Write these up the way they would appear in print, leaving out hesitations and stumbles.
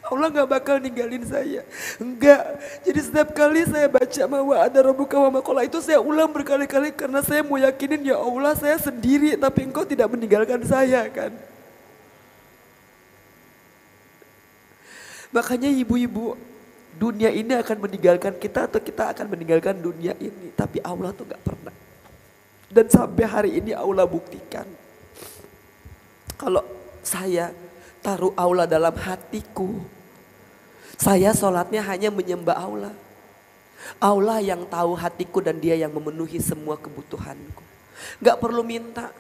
Allah gak bakal ninggalin saya. Enggak. Jadi setiap kali saya baca bahwa ada Rabbuka wa makola itu saya ulang berkali-kali karena saya mau yakinin ya Allah saya sendiri tapi engkau tidak meninggalkan saya kan. Makanya ibu-ibu, dunia ini akan meninggalkan kita atau kita akan meninggalkan dunia ini. Tapi Allah tuh gak pernah. Dan sampai hari ini Allah buktikan. Kalau saya taruh Allah dalam hatiku, saya sholatnya hanya menyembah Allah. Allah yang tahu hatiku dan dia yang memenuhi semua kebutuhanku. Gak perlu minta.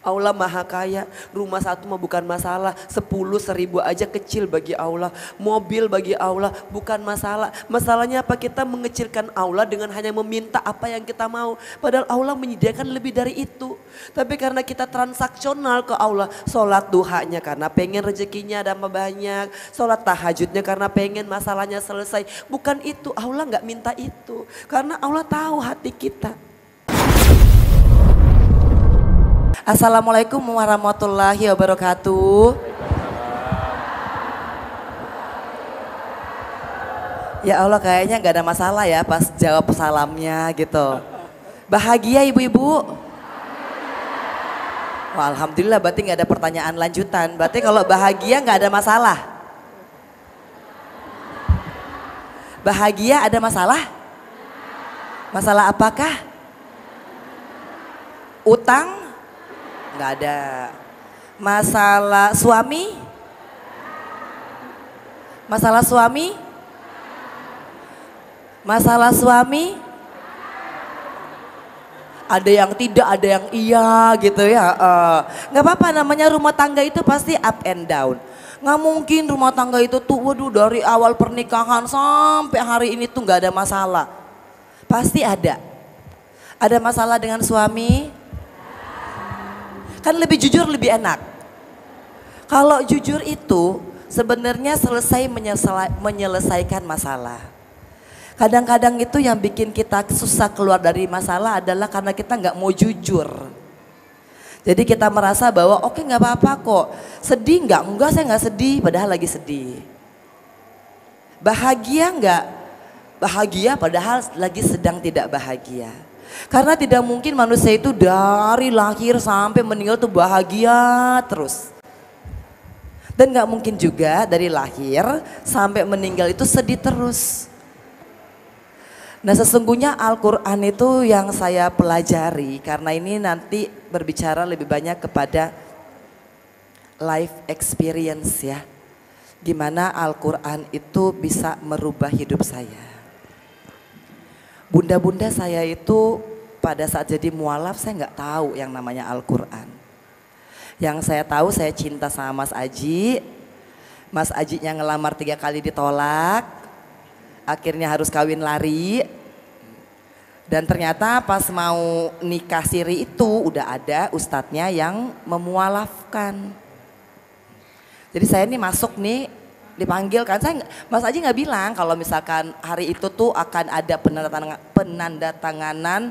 Allah maha kaya, rumah satu mah bukan masalah, 10, 1000 aja kecil bagi Allah. Mobil bagi Allah bukan masalah. Masalahnya apa? Kita mengecilkan Allah dengan hanya meminta apa yang kita mau. Padahal Allah menyediakan lebih dari itu. Tapi karena kita transaksional ke Allah, sholat duhanya karena pengen rezekinya ada banyak, sholat tahajudnya karena pengen masalahnya selesai. Bukan itu, Allah gak minta itu. Karena Allah tahu hati kita. Assalamualaikum warahmatullahi wabarakatuh. Ya Allah kayaknya gak ada masalah ya pas jawab salamnya gitu. Bahagia ibu-ibu? Wah, alhamdulillah berarti gak ada pertanyaan lanjutan. Berarti kalau bahagia gak ada masalah. Bahagia ada masalah? Masalah apakah? Utang? Nggak ada. Masalah suami? Masalah suami? Masalah suami? Ada yang tidak, ada yang iya gitu ya. Nggak apa-apa, namanya rumah tangga itu pasti up and down. Nggak mungkin rumah tangga itu tuh waduh dari awal pernikahan sampai hari ini tuh nggak ada masalah. Pasti ada. Ada masalah dengan suami? Kan lebih jujur lebih enak. Kalau jujur itu sebenarnya menyelesaikan masalah. Kadang-kadang itu yang bikin kita susah keluar dari masalah adalah karena kita nggak mau jujur. Jadi kita merasa bahwa oke, nggak apa-apa kok. Sedih nggak? Enggak, saya nggak sedih padahal lagi sedih. Bahagia nggak? Bahagia padahal lagi sedang tidak bahagia. Karena tidak mungkin manusia itu dari lahir sampai meninggal tuh bahagia terus. Dan gak mungkin juga dari lahir sampai meninggal itu sedih terus. Nah sesungguhnya Al-Quran itu yang saya pelajari karena ini nanti berbicara lebih banyak kepada life experience ya. Gimana Al-Quran itu bisa merubah hidup saya. Bunda-bunda saya itu pada saat jadi mualaf saya nggak tahu yang namanya Al-Quran. Yang saya tahu saya cinta sama Mas Aji. Mas Ajinya ngelamar 3 kali ditolak. Akhirnya harus kawin lari. Dan ternyata pas mau nikah siri itu udah ada ustadznya yang memualafkan. Jadi saya nih masuk nih. Dipanggil kan, Mas Aji nggak bilang kalau misalkan hari itu tuh akan ada penandatanganan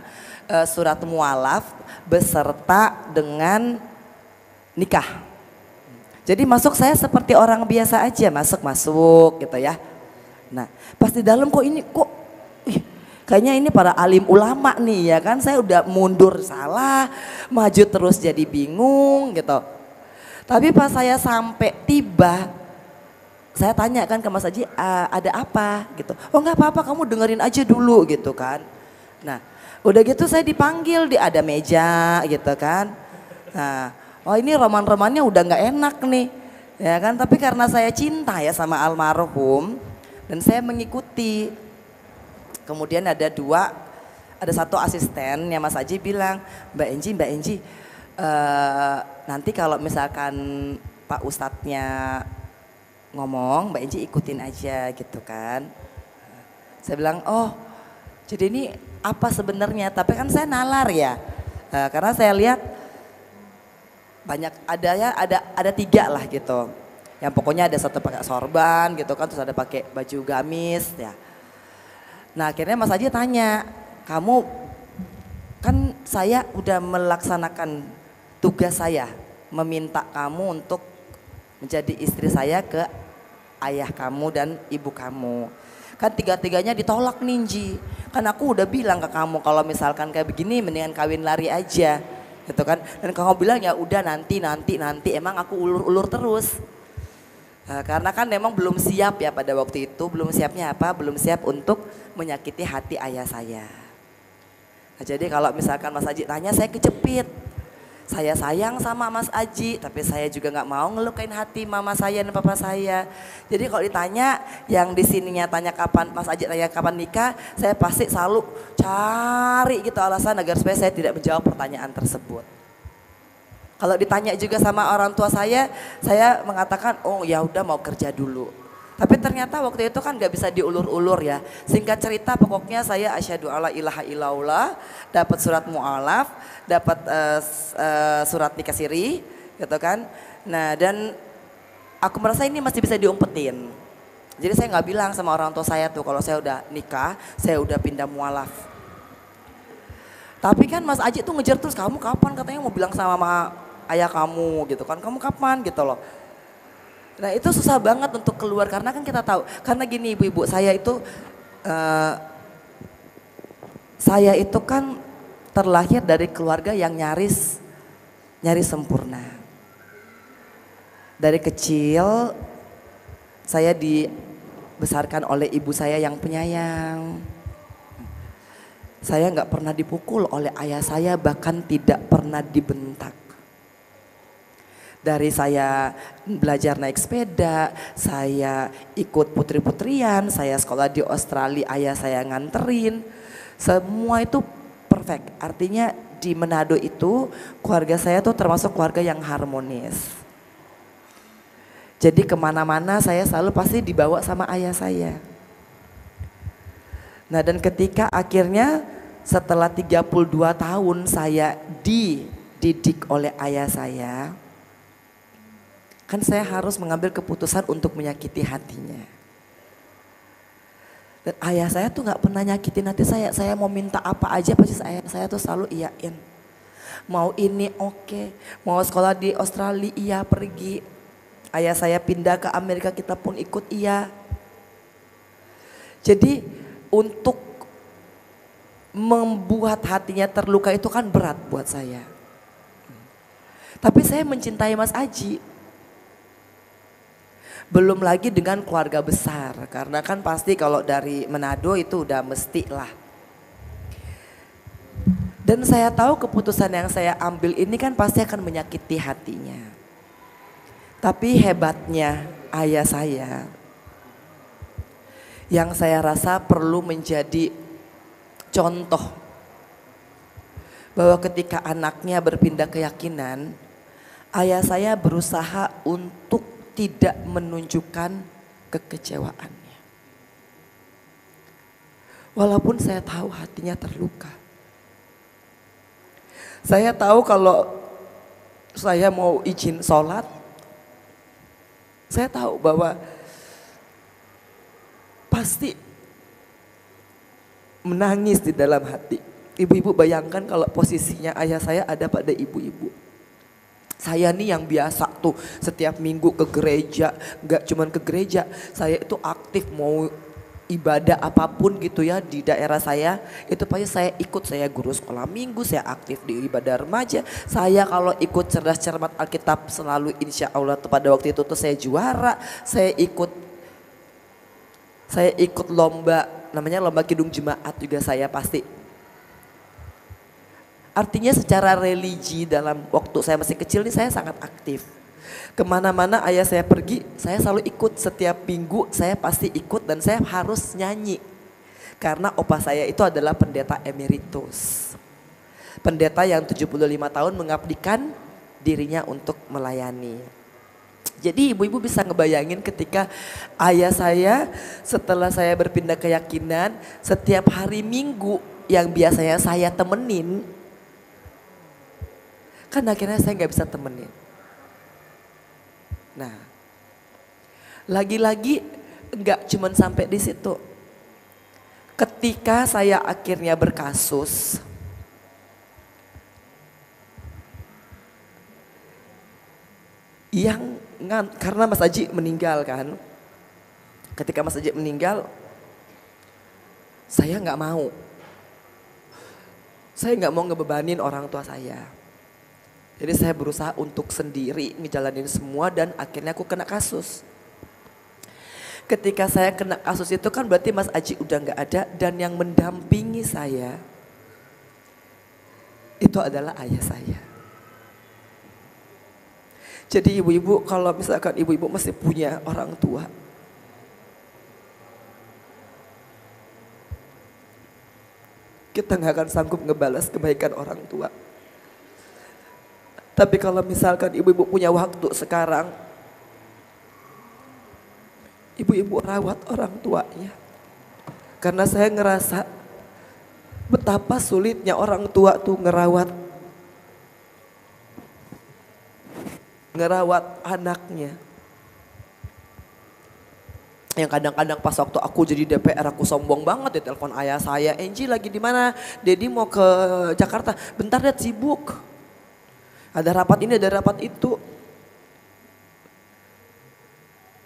surat mualaf beserta dengan nikah. Jadi masuk saya seperti orang biasa aja, masuk gitu ya. Nah pas di dalam kok ini kok kayaknya ini para alim ulama nih ya kan, saya udah mundur salah, maju terus jadi bingung gitu. Tapi pas saya sampai tiba, saya tanya kan ke Mas Aji, ada apa gitu. Oh nggak apa-apa, kamu dengerin aja dulu gitu kan. Nah udah gitu saya dipanggil, ada meja gitu kan. Nah oh ini roman-romannya udah nggak enak nih. Ya kan, tapi karena saya cinta ya sama almarhum dan saya mengikuti. Kemudian ada satu asisten yang Mas Aji bilang, Mbak Enji, nanti kalau misalkan Pak Ustadznya ngomong, Mbak Enji ikutin aja gitu kan. Saya bilang, oh jadi ini apa sebenarnya? Tapi kan saya nalar ya, karena saya lihat banyak ada 3 lah gitu. Yang pokoknya ada satu pakai sorban gitu kan, terus ada pakai baju gamis ya. Nah akhirnya Mas Aji tanya, kamu kan saya udah melaksanakan tugas saya, meminta kamu untuk menjadi istri saya ke ayah kamu dan ibu kamu. Kan tiga-tiganya ditolak Ninji. Kan aku udah bilang ke kamu kalau misalkan kayak begini mendingan kawin lari aja. Gitu kan. Dan kamu bilang ya udah nanti emang aku ulur-ulur terus. Nah, karena kan memang belum siap ya pada waktu itu, belum siapnya apa? Belum siap untuk menyakiti hati ayah saya. Nah, jadi kalau misalkan Mas Aji tanya saya kejepit. Saya sayang sama Mas Aji, tapi saya juga nggak mau ngelukain hati mama saya dan papa saya. Jadi kalau ditanya yang di sininya tanya kapan Mas Aji tanya kapan nikah, saya pasti selalu cari gitu alasan agar supaya saya tidak menjawab pertanyaan tersebut. Kalau ditanya juga sama orang tua saya mengatakan oh ya udah mau kerja dulu. Tapi ternyata waktu itu kan gak bisa diulur-ulur ya. Singkat cerita pokoknya saya asyhadu alla ilaha illallah, dapat surat mu'alaf, dapat surat nikah siri gitu kan. Nah dan aku merasa ini masih bisa diumpetin. Jadi saya gak bilang sama orang tua saya tuh kalau saya udah nikah, saya udah pindah mu'alaf. Tapi kan Mas Aji tuh ngejar terus, kamu kapan katanya mau bilang sama ayah kamu gitu kan, kamu kapan gitu loh. Nah itu susah banget untuk keluar karena kan kita tahu, karena gini ibu-ibu saya itu kan terlahir dari keluarga yang nyaris sempurna. Dari kecil saya dibesarkan oleh ibu saya yang penyayang. Saya nggak pernah dipukul oleh ayah saya, bahkan tidak pernah dibentak. Dari saya belajar naik sepeda, saya ikut putri-putrian, saya sekolah di Australia, ayah saya nganterin. Semua itu perfect. Artinya di Manado itu keluarga saya tuh termasuk keluarga yang harmonis. Jadi kemana-mana saya selalu pasti dibawa sama ayah saya. Nah dan ketika akhirnya setelah 32 tahun saya dididik oleh ayah saya, kan saya harus mengambil keputusan untuk menyakiti hatinya. Dan ayah saya tuh gak pernah nyakitin hati saya mau minta apa aja pasti saya tuh selalu iyain. Mau ini oke, mau sekolah di Australia iya pergi. Ayah saya pindah ke Amerika kita pun ikut iya. Jadi untuk membuat hatinya terluka itu kan berat buat saya. Tapi saya mencintai Mas Aji. Belum lagi dengan keluarga besar, karena kan pasti kalau dari Manado itu udah mesti lah. Dan saya tahu keputusan yang saya ambil ini kan pasti akan menyakiti hatinya. Tapi hebatnya ayah saya, yang saya rasa perlu menjadi contoh bahwa ketika anaknya berpindah keyakinan, ayah saya berusaha untuk tidak menunjukkan kekecewaannya. Walaupun saya tahu hatinya terluka. Saya tahu kalau saya mau izin sholat, saya tahu bahwa pasti menangis di dalam hati. Ibu-ibu bayangkan kalau posisinya ayah saya ada pada ibu-ibu. Saya nih yang biasa tuh setiap minggu ke gereja, gak cuman ke gereja, saya itu aktif mau ibadah apapun gitu ya di daerah saya, itu pasti saya ikut, saya guru sekolah minggu, saya aktif di ibadah remaja, saya kalau ikut cerdas cermat Alkitab selalu insya Allah tuh pada waktu itu tuh saya juara, saya ikut lomba, namanya lomba kidung jemaat juga saya pasti. Artinya secara religi dalam waktu saya masih kecil ini saya sangat aktif. Kemana-mana ayah saya pergi, saya selalu ikut, setiap minggu saya pasti ikut dan saya harus nyanyi. Karena opa saya itu adalah pendeta emeritus. Pendeta yang 75 tahun mengabdikan dirinya untuk melayani. Jadi ibu-ibu bisa ngebayangin ketika ayah saya setelah saya berpindah keyakinan, setiap hari minggu yang biasanya saya temenin, kan akhirnya saya nggak bisa temenin. Nah, lagi-lagi nggak cuman sampai di situ. Ketika saya akhirnya berkasus, karena Mas Aji meninggal kan, Ketika Mas Ajik meninggal, saya nggak mau. Saya nggak mau ngebebanin orang tua saya. Jadi saya berusaha untuk sendiri ngejalanin semua dan akhirnya aku kena kasus. Ketika saya kena kasus itu kan berarti Mas Aji udah nggak ada dan yang mendampingi saya itu adalah ayah saya. Jadi ibu-ibu kalau misalkan ibu-ibu masih punya orang tua, kita nggak akan sanggup ngebalas kebaikan orang tua. Tapi kalau misalkan ibu-ibu punya waktu sekarang, ibu-ibu rawat orang tuanya. Karena saya ngerasa betapa sulitnya orang tua tuh ngerawat anaknya. Yang kadang-kadang pas waktu aku jadi DPR aku sombong banget ya, telepon ayah saya, Enji lagi di mana? Dedi mau ke Jakarta. Bentar deh, sibuk. Ada rapat ini, ada rapat itu.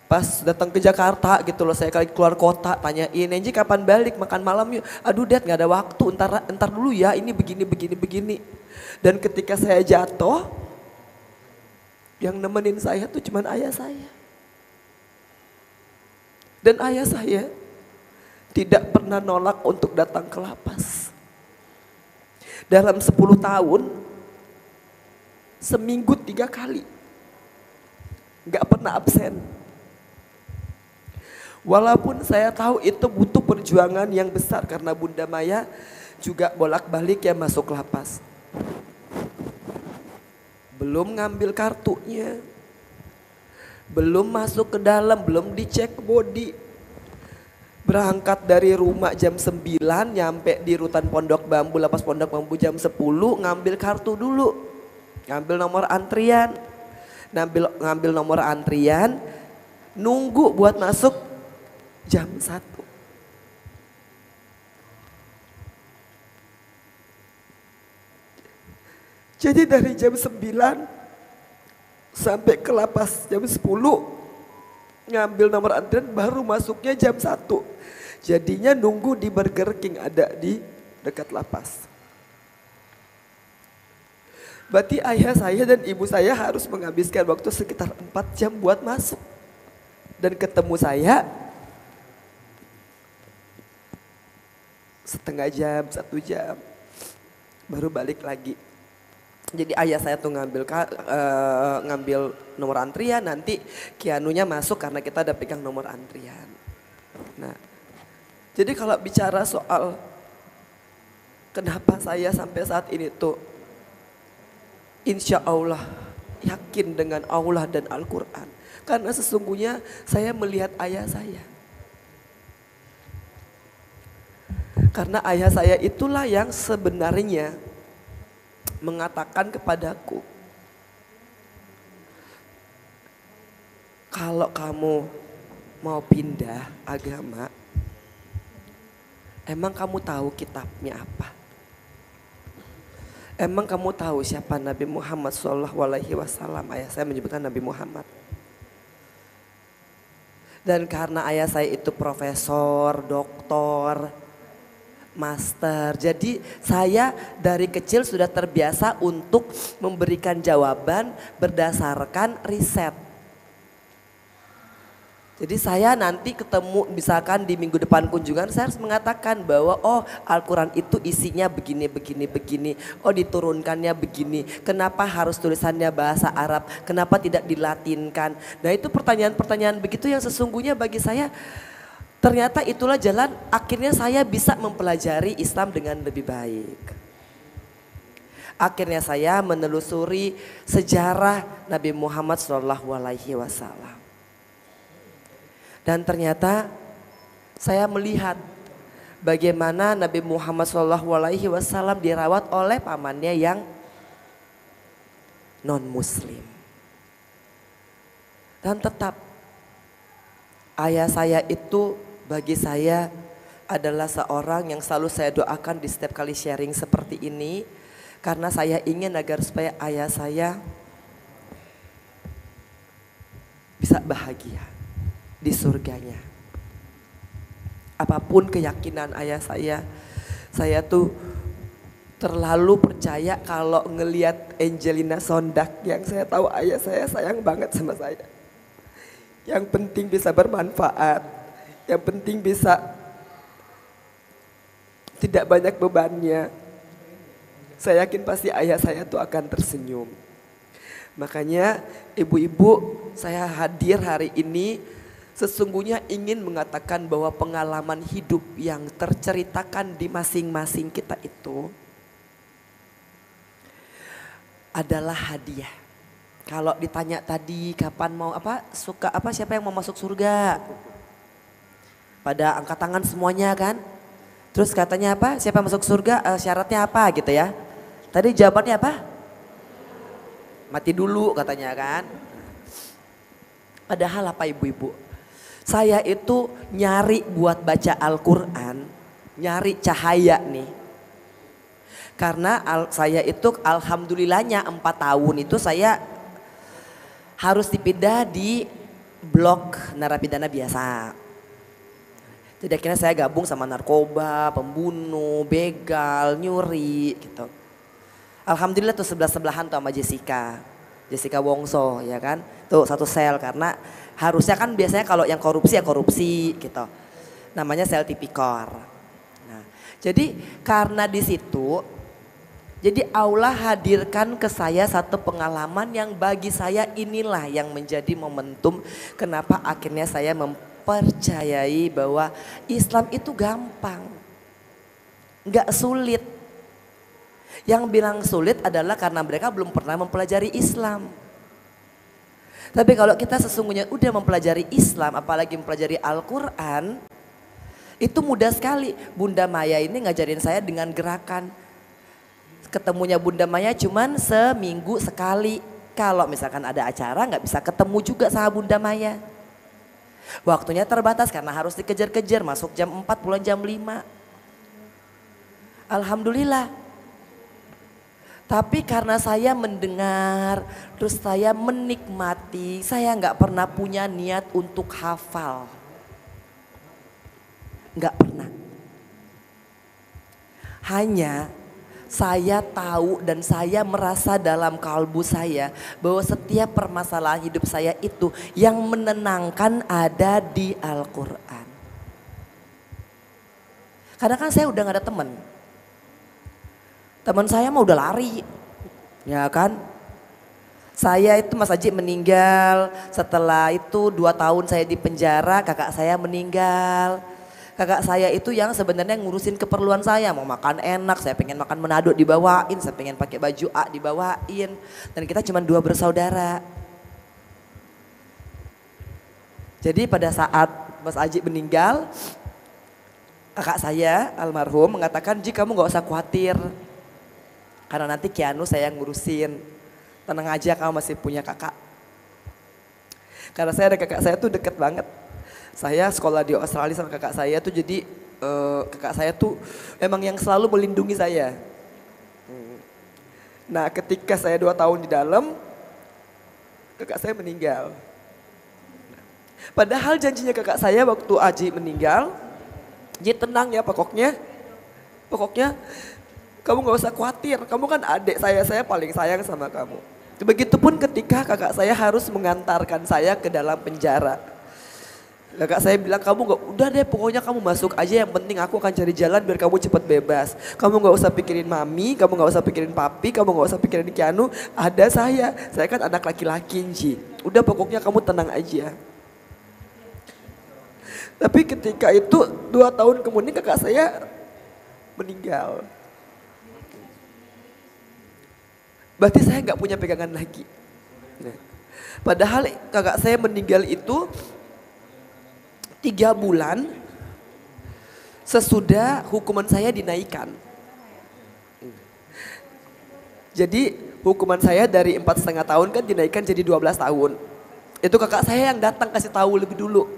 Pas datang ke Jakarta gitu loh, saya kali keluar kota tanyain, Enji kapan balik makan malam yuk. Aduh Dad gak ada waktu, entar dulu ya, ini begini. Dan ketika saya jatuh, yang nemenin saya tuh cuman ayah saya. Dan ayah saya tidak pernah nolak untuk datang ke lapas. Dalam 10 tahun, seminggu 3 kali. Gak pernah absen. Walaupun saya tahu itu butuh perjuangan yang besar karena Bunda Maya juga bolak-balik ya masuk lapas. Belum ngambil kartunya, belum masuk ke dalam, belum dicek body. Berangkat dari rumah jam 9, nyampe di rutan Pondok Bambu, lapas Pondok Bambu jam 10, ngambil kartu dulu. Ngambil nomor antrian, ngambil nomor antrian, nunggu buat masuk jam 1. Jadi dari jam 9 sampai ke lapas jam 10 ngambil nomor antrian baru masuknya jam 1. Jadinya nunggu di Burger King ada di dekat lapas. Berarti ayah saya dan ibu saya harus menghabiskan waktu sekitar 4 jam buat masuk. Dan ketemu saya setengah jam, 1 jam, baru balik lagi. Jadi ayah saya tuh ngambil nomor antrian, nanti Kianunya masuk karena kita ada pegang nomor antrian. Nah, jadi kalau bicara soal kenapa saya sampai saat ini tuh insya Allah yakin dengan Allah dan Al-Quran. Karena sesungguhnya saya melihat ayah saya. Karena ayah saya itulah yang sebenarnya mengatakan kepadaku, kalau kamu mau pindah agama, emang kamu tahu kitabnya apa? Emang kamu tahu siapa Nabi Muhammad SAW? Ayah saya menyebutkan Nabi Muhammad. Dan karena ayah saya itu profesor, doktor, master. Jadi saya dari kecil sudah terbiasa untuk memberikan jawaban berdasarkan riset. Jadi saya nanti ketemu misalkan di minggu depan kunjungan saya harus mengatakan bahwa oh Al-Quran itu isinya begini. Oh diturunkannya begini. Kenapa harus tulisannya bahasa Arab? Kenapa tidak dilatinkan? Nah itu pertanyaan-pertanyaan begitu yang sesungguhnya bagi saya ternyata itulah jalan akhirnya saya bisa mempelajari Islam dengan lebih baik. Akhirnya saya menelusuri sejarah Nabi Muhammad SAW. Dan ternyata saya melihat bagaimana Nabi Muhammad SAW dirawat oleh pamannya yang non-muslim. Dan tetap ayah saya itu bagi saya adalah seorang yang selalu saya doakan di setiap kali sharing seperti ini. Karena saya ingin agar supaya ayah saya bisa bahagia di surganya. apapun keyakinan ayah saya tuh terlalu percaya kalau ngelihat Angelina Sondak yang saya tahu ayah saya sayang banget sama saya. Yang penting bisa bermanfaat, yang penting bisa tidak banyak bebannya. Saya yakin pasti ayah saya tuh akan tersenyum. Makanya ibu-ibu, saya hadir hari ini sesungguhnya ingin mengatakan bahwa pengalaman hidup yang terceritakan di masing-masing kita itu adalah hadiah. Kalau ditanya tadi kapan mau siapa yang mau masuk surga? Pada angkat tangan semuanya kan? Terus katanya apa? Siapa yang masuk surga? Syaratnya apa gitu ya? Tadi jawabannya apa? Mati dulu katanya kan? Padahal apa ibu-ibu? Saya itu nyari buat baca Al-Quran, nyari cahaya nih. Karena saya itu alhamdulillahnya 4 tahun itu saya harus dipindah di blok narapidana biasa. Jadi akhirnya saya gabung sama narkoba, pembunuh, begal, nyuri gitu. Alhamdulillah tuh sebelah-sebelahan tuh sama Jessica Wongso ya kan. Tuh satu sel karena harusnya kan biasanya kalau yang korupsi ya korupsi gitu. Namanya sel tipikor. Nah, jadi karena di situ jadi Allah hadirkan ke saya satu pengalaman yang bagi saya inilah yang menjadi momentum kenapa akhirnya saya mempercayai bahwa Islam itu gampang. Enggak sulit. Yang bilang sulit adalah karena mereka belum pernah mempelajari Islam. Tapi kalau kita sesungguhnya udah mempelajari Islam apalagi mempelajari Al-Quran itu mudah sekali. Bunda Maya ini ngajarin saya dengan gerakan. Ketemunya Bunda Maya cuman seminggu sekali. Kalau misalkan ada acara nggak bisa ketemu juga sama Bunda Maya. Waktunya terbatas karena harus dikejar-kejar masuk jam 4 pulang jam 5. Alhamdulillah. Tapi karena saya mendengar, terus saya menikmati, saya nggak pernah punya niat untuk hafal. Nggak pernah. Hanya saya tahu dan saya merasa dalam kalbu saya bahwa setiap permasalahan hidup saya itu yang menenangkan ada di Al-Quran. Karena kan saya udah gak ada teman. Teman saya mah udah lari, ya kan. Saya itu Mas Haji meninggal, setelah itu 2 tahun saya di penjara, kakak saya meninggal. Kakak saya itu yang sebenarnya ngurusin keperluan saya, mau makan enak, saya pengen makan menado dibawain, saya pengen pakai baju A dibawain. Dan kita cuma 2 bersaudara. Jadi pada saat Mas Aji meninggal, kakak saya almarhum mengatakan, "Ji kamu gak usah khawatir, karena nanti Kianu saya ngurusin. Tenang aja kamu masih punya kakak." Karena saya ada kakak saya tuh deket banget. Saya sekolah di Australia sama kakak saya tuh jadi kakak saya tuh emang yang selalu melindungi saya. Nah ketika saya 2 tahun di dalam, kakak saya meninggal. Padahal janjinya kakak saya waktu Aji meninggal, Ji tenang ya pokoknya kamu gak usah khawatir, kamu kan adik saya paling sayang sama kamu. Begitupun ketika kakak saya harus mengantarkan saya ke dalam penjara. Kakak saya bilang, kamu gak, udah deh pokoknya kamu masuk aja, yang penting aku akan cari jalan biar kamu cepat bebas. Kamu gak usah pikirin mami, kamu gak usah pikirin papi, kamu gak usah pikirin Kianu, ada saya kan anak laki-laki Ji. Udah pokoknya kamu tenang aja. Tapi ketika itu 2 tahun kemudian kakak saya meninggal. Berarti saya gak punya pegangan lagi. Padahal kakak saya meninggal itu 3 bulan sesudah hukuman saya dinaikkan. Jadi hukuman saya dari 4,5 tahun kan dinaikkan jadi 12 tahun. Itu kakak saya yang datang kasih tahu lebih dulu.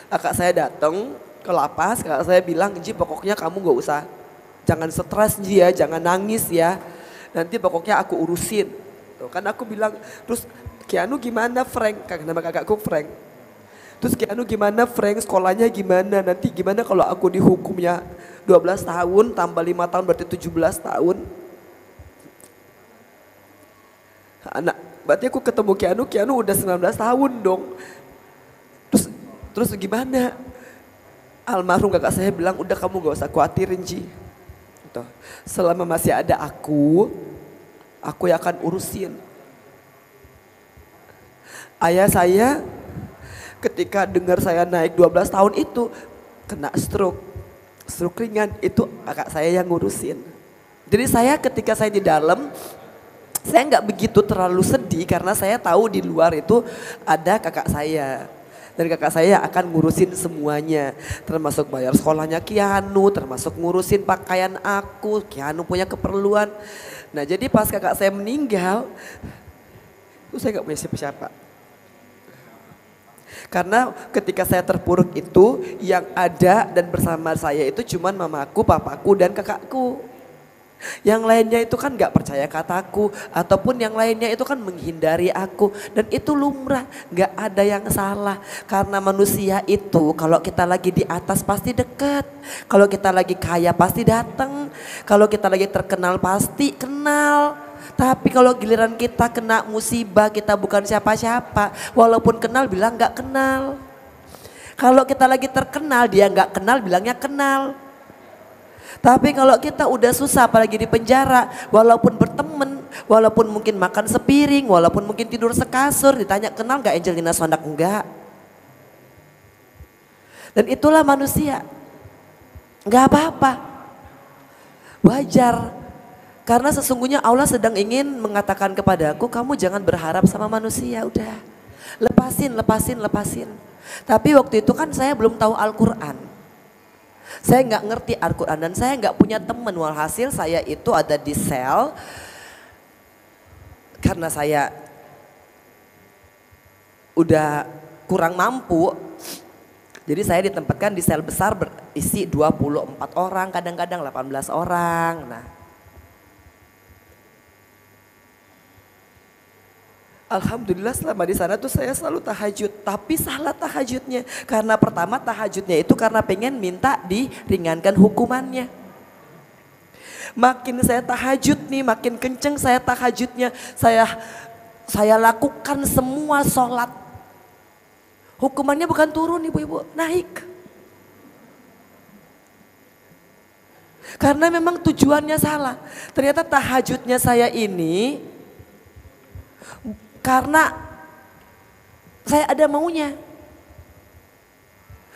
Kakak saya datang ke lapas, kakak saya bilang, "Ji pokoknya kamu gak usah, jangan stres Ji ya, jangan nangis ya. Nanti pokoknya aku urusin." Tuh, kan aku bilang, terus Kianu gimana Frank? Nama kakakku Frank. Terus Ki Anu gimana Frank, sekolahnya gimana? Nanti gimana kalau aku dihukumnya 12 tahun tambah 5 tahun berarti 17 tahun. Anak, berarti aku ketemu Ki Anu udah 19 tahun dong. Terus gimana? Almarhum kakak saya bilang udah kamu gak usah khawatirin Ji. Gitu. Selama masih ada aku yang akan urusin. Ayah saya ketika dengar saya naik 12 tahun itu kena stroke ringan, itu kakak saya yang ngurusin. Jadi saya ketika saya di dalam, saya nggak begitu terlalu sedih karena saya tahu di luar itu ada kakak saya. Dan kakak saya akan ngurusin semuanya, termasuk bayar sekolahnya Ki Anu, termasuk ngurusin pakaian aku, Ki Anu punya keperluan. Nah jadi pas kakak saya meninggal, itu saya nggak punya siapa-siapa. Karena ketika saya terpuruk itu yang ada dan bersama saya itu cuman mamaku, papaku dan kakakku. Yang lainnya itu kan gak percaya kataku ataupun yang lainnya itu kan menghindari aku. Dan itu lumrah, gak ada yang salah. Karena manusia itu kalau kita lagi di atas pasti dekat. Kalau kita lagi kaya pasti datang. Kalau kita lagi terkenal pasti kenal. Tapi kalau giliran kita kena musibah, kita bukan siapa-siapa. Walaupun kenal bilang gak kenal. Kalau kita lagi terkenal, dia gak kenal bilangnya kenal. Tapi kalau kita udah susah apalagi di penjara, walaupun berteman, walaupun mungkin makan sepiring, walaupun mungkin tidur sekasur, ditanya kenal gak Angelina Sondak? Enggak. Dan itulah manusia. Gak apa-apa. Wajar. Karena sesungguhnya Allah sedang ingin mengatakan kepadaku, kamu jangan berharap sama manusia, udah. Lepasin. Tapi waktu itu kan saya belum tahu Al-Quran. Saya nggak ngerti Al-Quran dan saya nggak punya teman. Walhasil saya itu ada di sel. Karena saya udah kurang mampu. Jadi saya ditempatkan di sel besar berisi 24 orang, kadang-kadang 18 orang. Nah, alhamdulillah selama di sana tuh saya selalu tahajud, tapi salah tahajudnya. Karena pertama tahajudnya itu karena pengen minta diringankan hukumannya. Makin saya tahajud nih, makin kenceng saya tahajudnya. Saya lakukan semua sholat. Hukumannya bukan turun ibu-ibu, naik. Karena memang tujuannya salah. Ternyata tahajudnya saya ini karena saya ada maunya.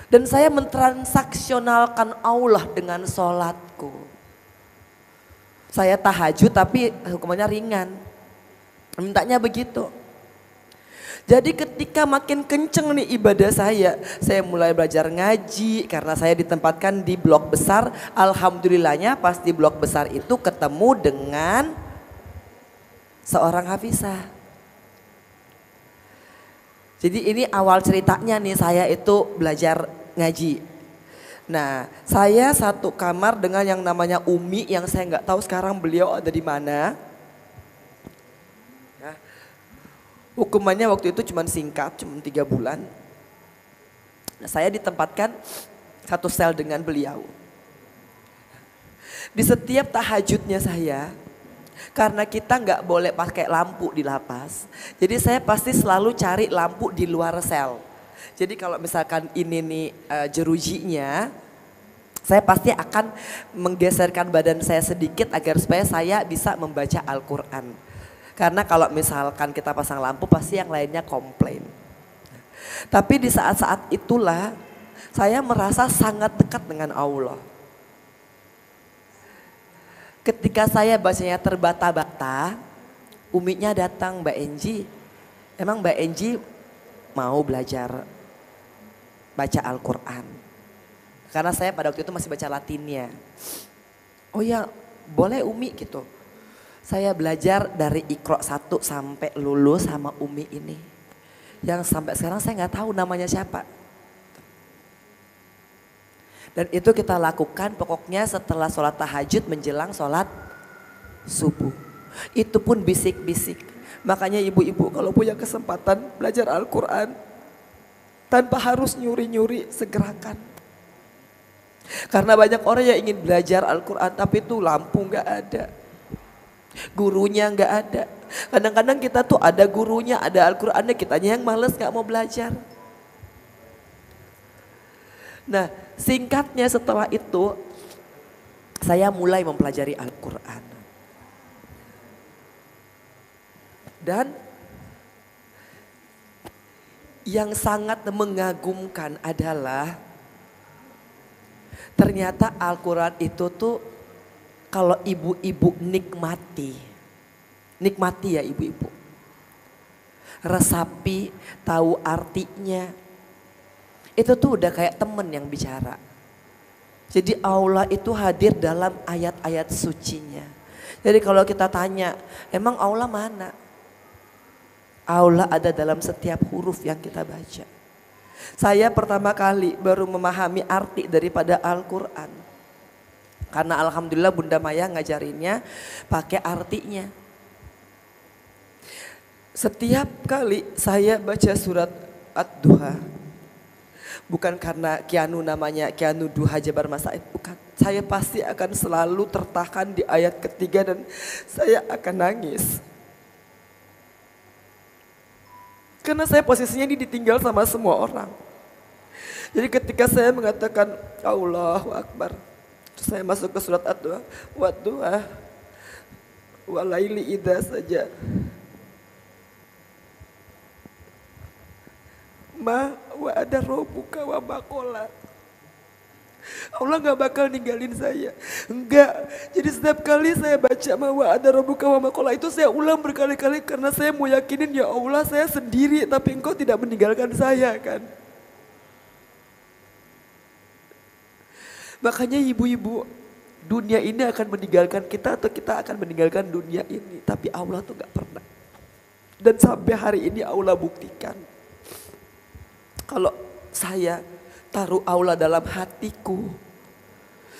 Dan saya mentransaksionalkan Allah dengan sholatku. Saya tahajud tapi hukumannya ringan. Mintanya begitu. Jadi ketika makin kenceng nih ibadah saya mulai belajar ngaji karena saya ditempatkan di blok besar. Alhamdulillahnya pas di blok besar itu ketemu dengan seorang hafizah. Jadi ini awal ceritanya nih saya itu belajar ngaji. Nah saya satu kamar dengan yang namanya Umi yang saya nggak tahu sekarang beliau ada di mana. Nah, hukumannya waktu itu cuma singkat, cuma 3 bulan. Nah, saya ditempatkan satu sel dengan beliau. Di setiap tahajudnya saya, karena kita nggak boleh pakai lampu di lapas. Jadi saya pasti selalu cari lampu di luar sel. Jadi kalau misalkan ini nih jerujinya, saya pasti akan menggeserkan badan saya sedikit agar supaya saya bisa membaca Al-Quran. Karena kalau misalkan kita pasang lampu pasti yang lainnya komplain. Tapi di saat-saat itulah saya merasa sangat dekat dengan Allah. Ketika saya bacanya terbata-bata, Uminya datang, Mbak Enji, emang Mbak Enji mau belajar baca Al-Quran? Karena saya pada waktu itu masih baca Latinnya. Oh ya boleh Umi gitu. Saya belajar dari Iqra 1 sampai lulus sama Umi ini. Yang sampai sekarang saya nggak tahu namanya siapa. Dan itu kita lakukan pokoknya setelah sholat tahajud menjelang sholat subuh. Itu pun bisik-bisik. Makanya ibu-ibu kalau punya kesempatan belajar Al-Quran. tanpa harus nyuri-nyuri segerakan. Karena banyak orang yang ingin belajar Al-Quran tapi tuh lampu gak ada, gurunya gak ada. Kadang-kadang kita tuh ada gurunya, ada Al-Qurannya, kitanya yang males gak mau belajar. Nah singkatnya setelah itu saya mulai mempelajari Al-Quran. Dan yang sangat mengagumkan adalah ternyata Al-Quran itu tuh kalau ibu-ibu nikmati ya ibu-ibu. Resapi, tahu artinya. Itu tuh udah kayak temen yang bicara. Jadi Allah itu hadir dalam ayat-ayat sucinya. Jadi kalau kita tanya, emang Allah mana? Allah ada dalam setiap huruf yang kita baca. Saya pertama kali baru memahami arti daripada Al-Quran. Karena alhamdulillah Bunda Maya ngajarinnya pakai artinya. Setiap kali saya baca surat Ad-Duha, bukan karena Kianu namanya Kianu Duha Jabar Masaid, bukan. Saya pasti akan selalu tertahan di ayat ketiga dan saya akan nangis. Karena saya posisinya ini ditinggal sama semua orang. Jadi ketika saya mengatakan Allahu Akbar, saya masuk ke surat Ad-Duha, Wad-Duha, walaili idha saja. Ma wa ada robuka wa makola. Allah gak bakal ninggalin saya. Enggak. Jadi setiap kali saya baca ma wa ada robuka wa makola itu saya ulang berkali-kali karena saya mau yakinin ya Allah saya sendiri tapi engkau tidak meninggalkan saya kan. Makanya ibu-ibu, dunia ini akan meninggalkan kita atau kita akan meninggalkan dunia ini. Tapi Allah tuh gak pernah. Dan sampai hari ini Allah buktikan. Kalau saya taruh Allah dalam hatiku,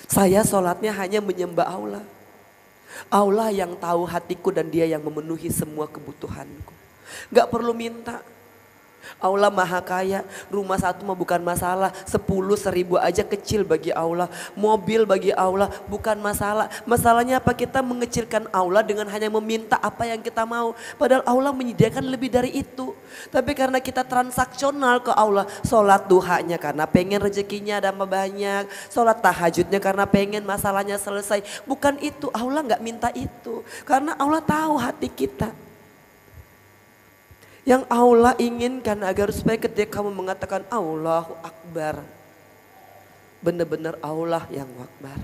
saya sholatnya hanya menyembah Allah. Allah yang tahu hatiku dan dia yang memenuhi semua kebutuhanku. Gak perlu minta. Allah maha kaya, rumah satu mah bukan masalah, 10, 1000 aja kecil bagi Allah. Mobil bagi Allah bukan masalah. Masalahnya apa? Kita mengecilkan Allah dengan hanya meminta apa yang kita mau. Padahal Allah menyediakan lebih dari itu. Tapi karena kita transaksional ke Allah, sholat duhanya karena pengen rezekinya ada banyak, sholat tahajudnya karena pengen masalahnya selesai. Bukan itu, Allah gak minta itu. Karena Allah tahu hati kita. Yang Allah inginkan agar supaya ketika kamu mengatakan Allahu Akbar, benar-benar Allah yang Akbar.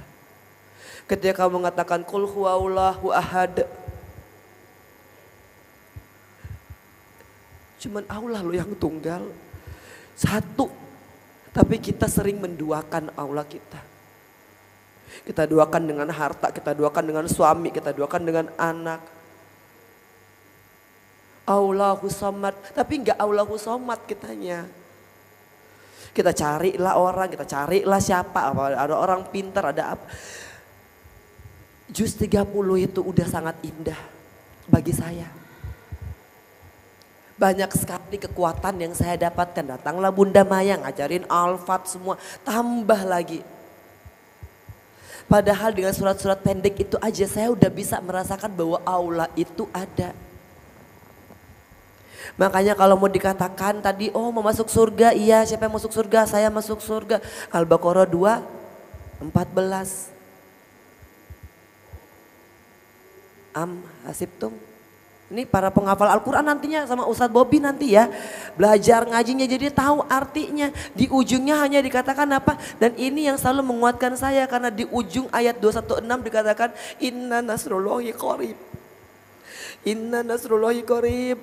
Ketika kamu mengatakan Qul huwallahu ahad, cuman Allah loh yang tunggal, satu. Tapi kita sering menduakan Allah kita. Kita duakan dengan harta, kita duakan dengan suami, kita duakan dengan anak. Allahu Samad, tapi enggak Allahu Somad kitanya. Kita carilah orang, kita carilah siapa, ada orang pintar, ada apa. Juz 30 itu udah sangat indah bagi saya. Banyak sekali kekuatan yang saya dapatkan. Datanglah Bunda Maya ngajarin Al-Fat semua, tambah lagi. Padahal dengan surat-surat pendek itu aja saya udah bisa merasakan bahwa Allah itu ada. Makanya kalau mau dikatakan tadi, oh mau masuk surga, iya siapa yang masuk surga, saya masuk surga. Al-Baqarah 2:14. Hasibtum. Ini para penghafal Al-Quran nantinya sama Ustadz Bobby nanti ya. Belajar ngajinya jadi tahu artinya. Di ujungnya hanya dikatakan apa. Dan ini yang selalu menguatkan saya karena di ujung ayat 216 dikatakan Inna nasrullahi qarib. Inna nasrullahi qarib.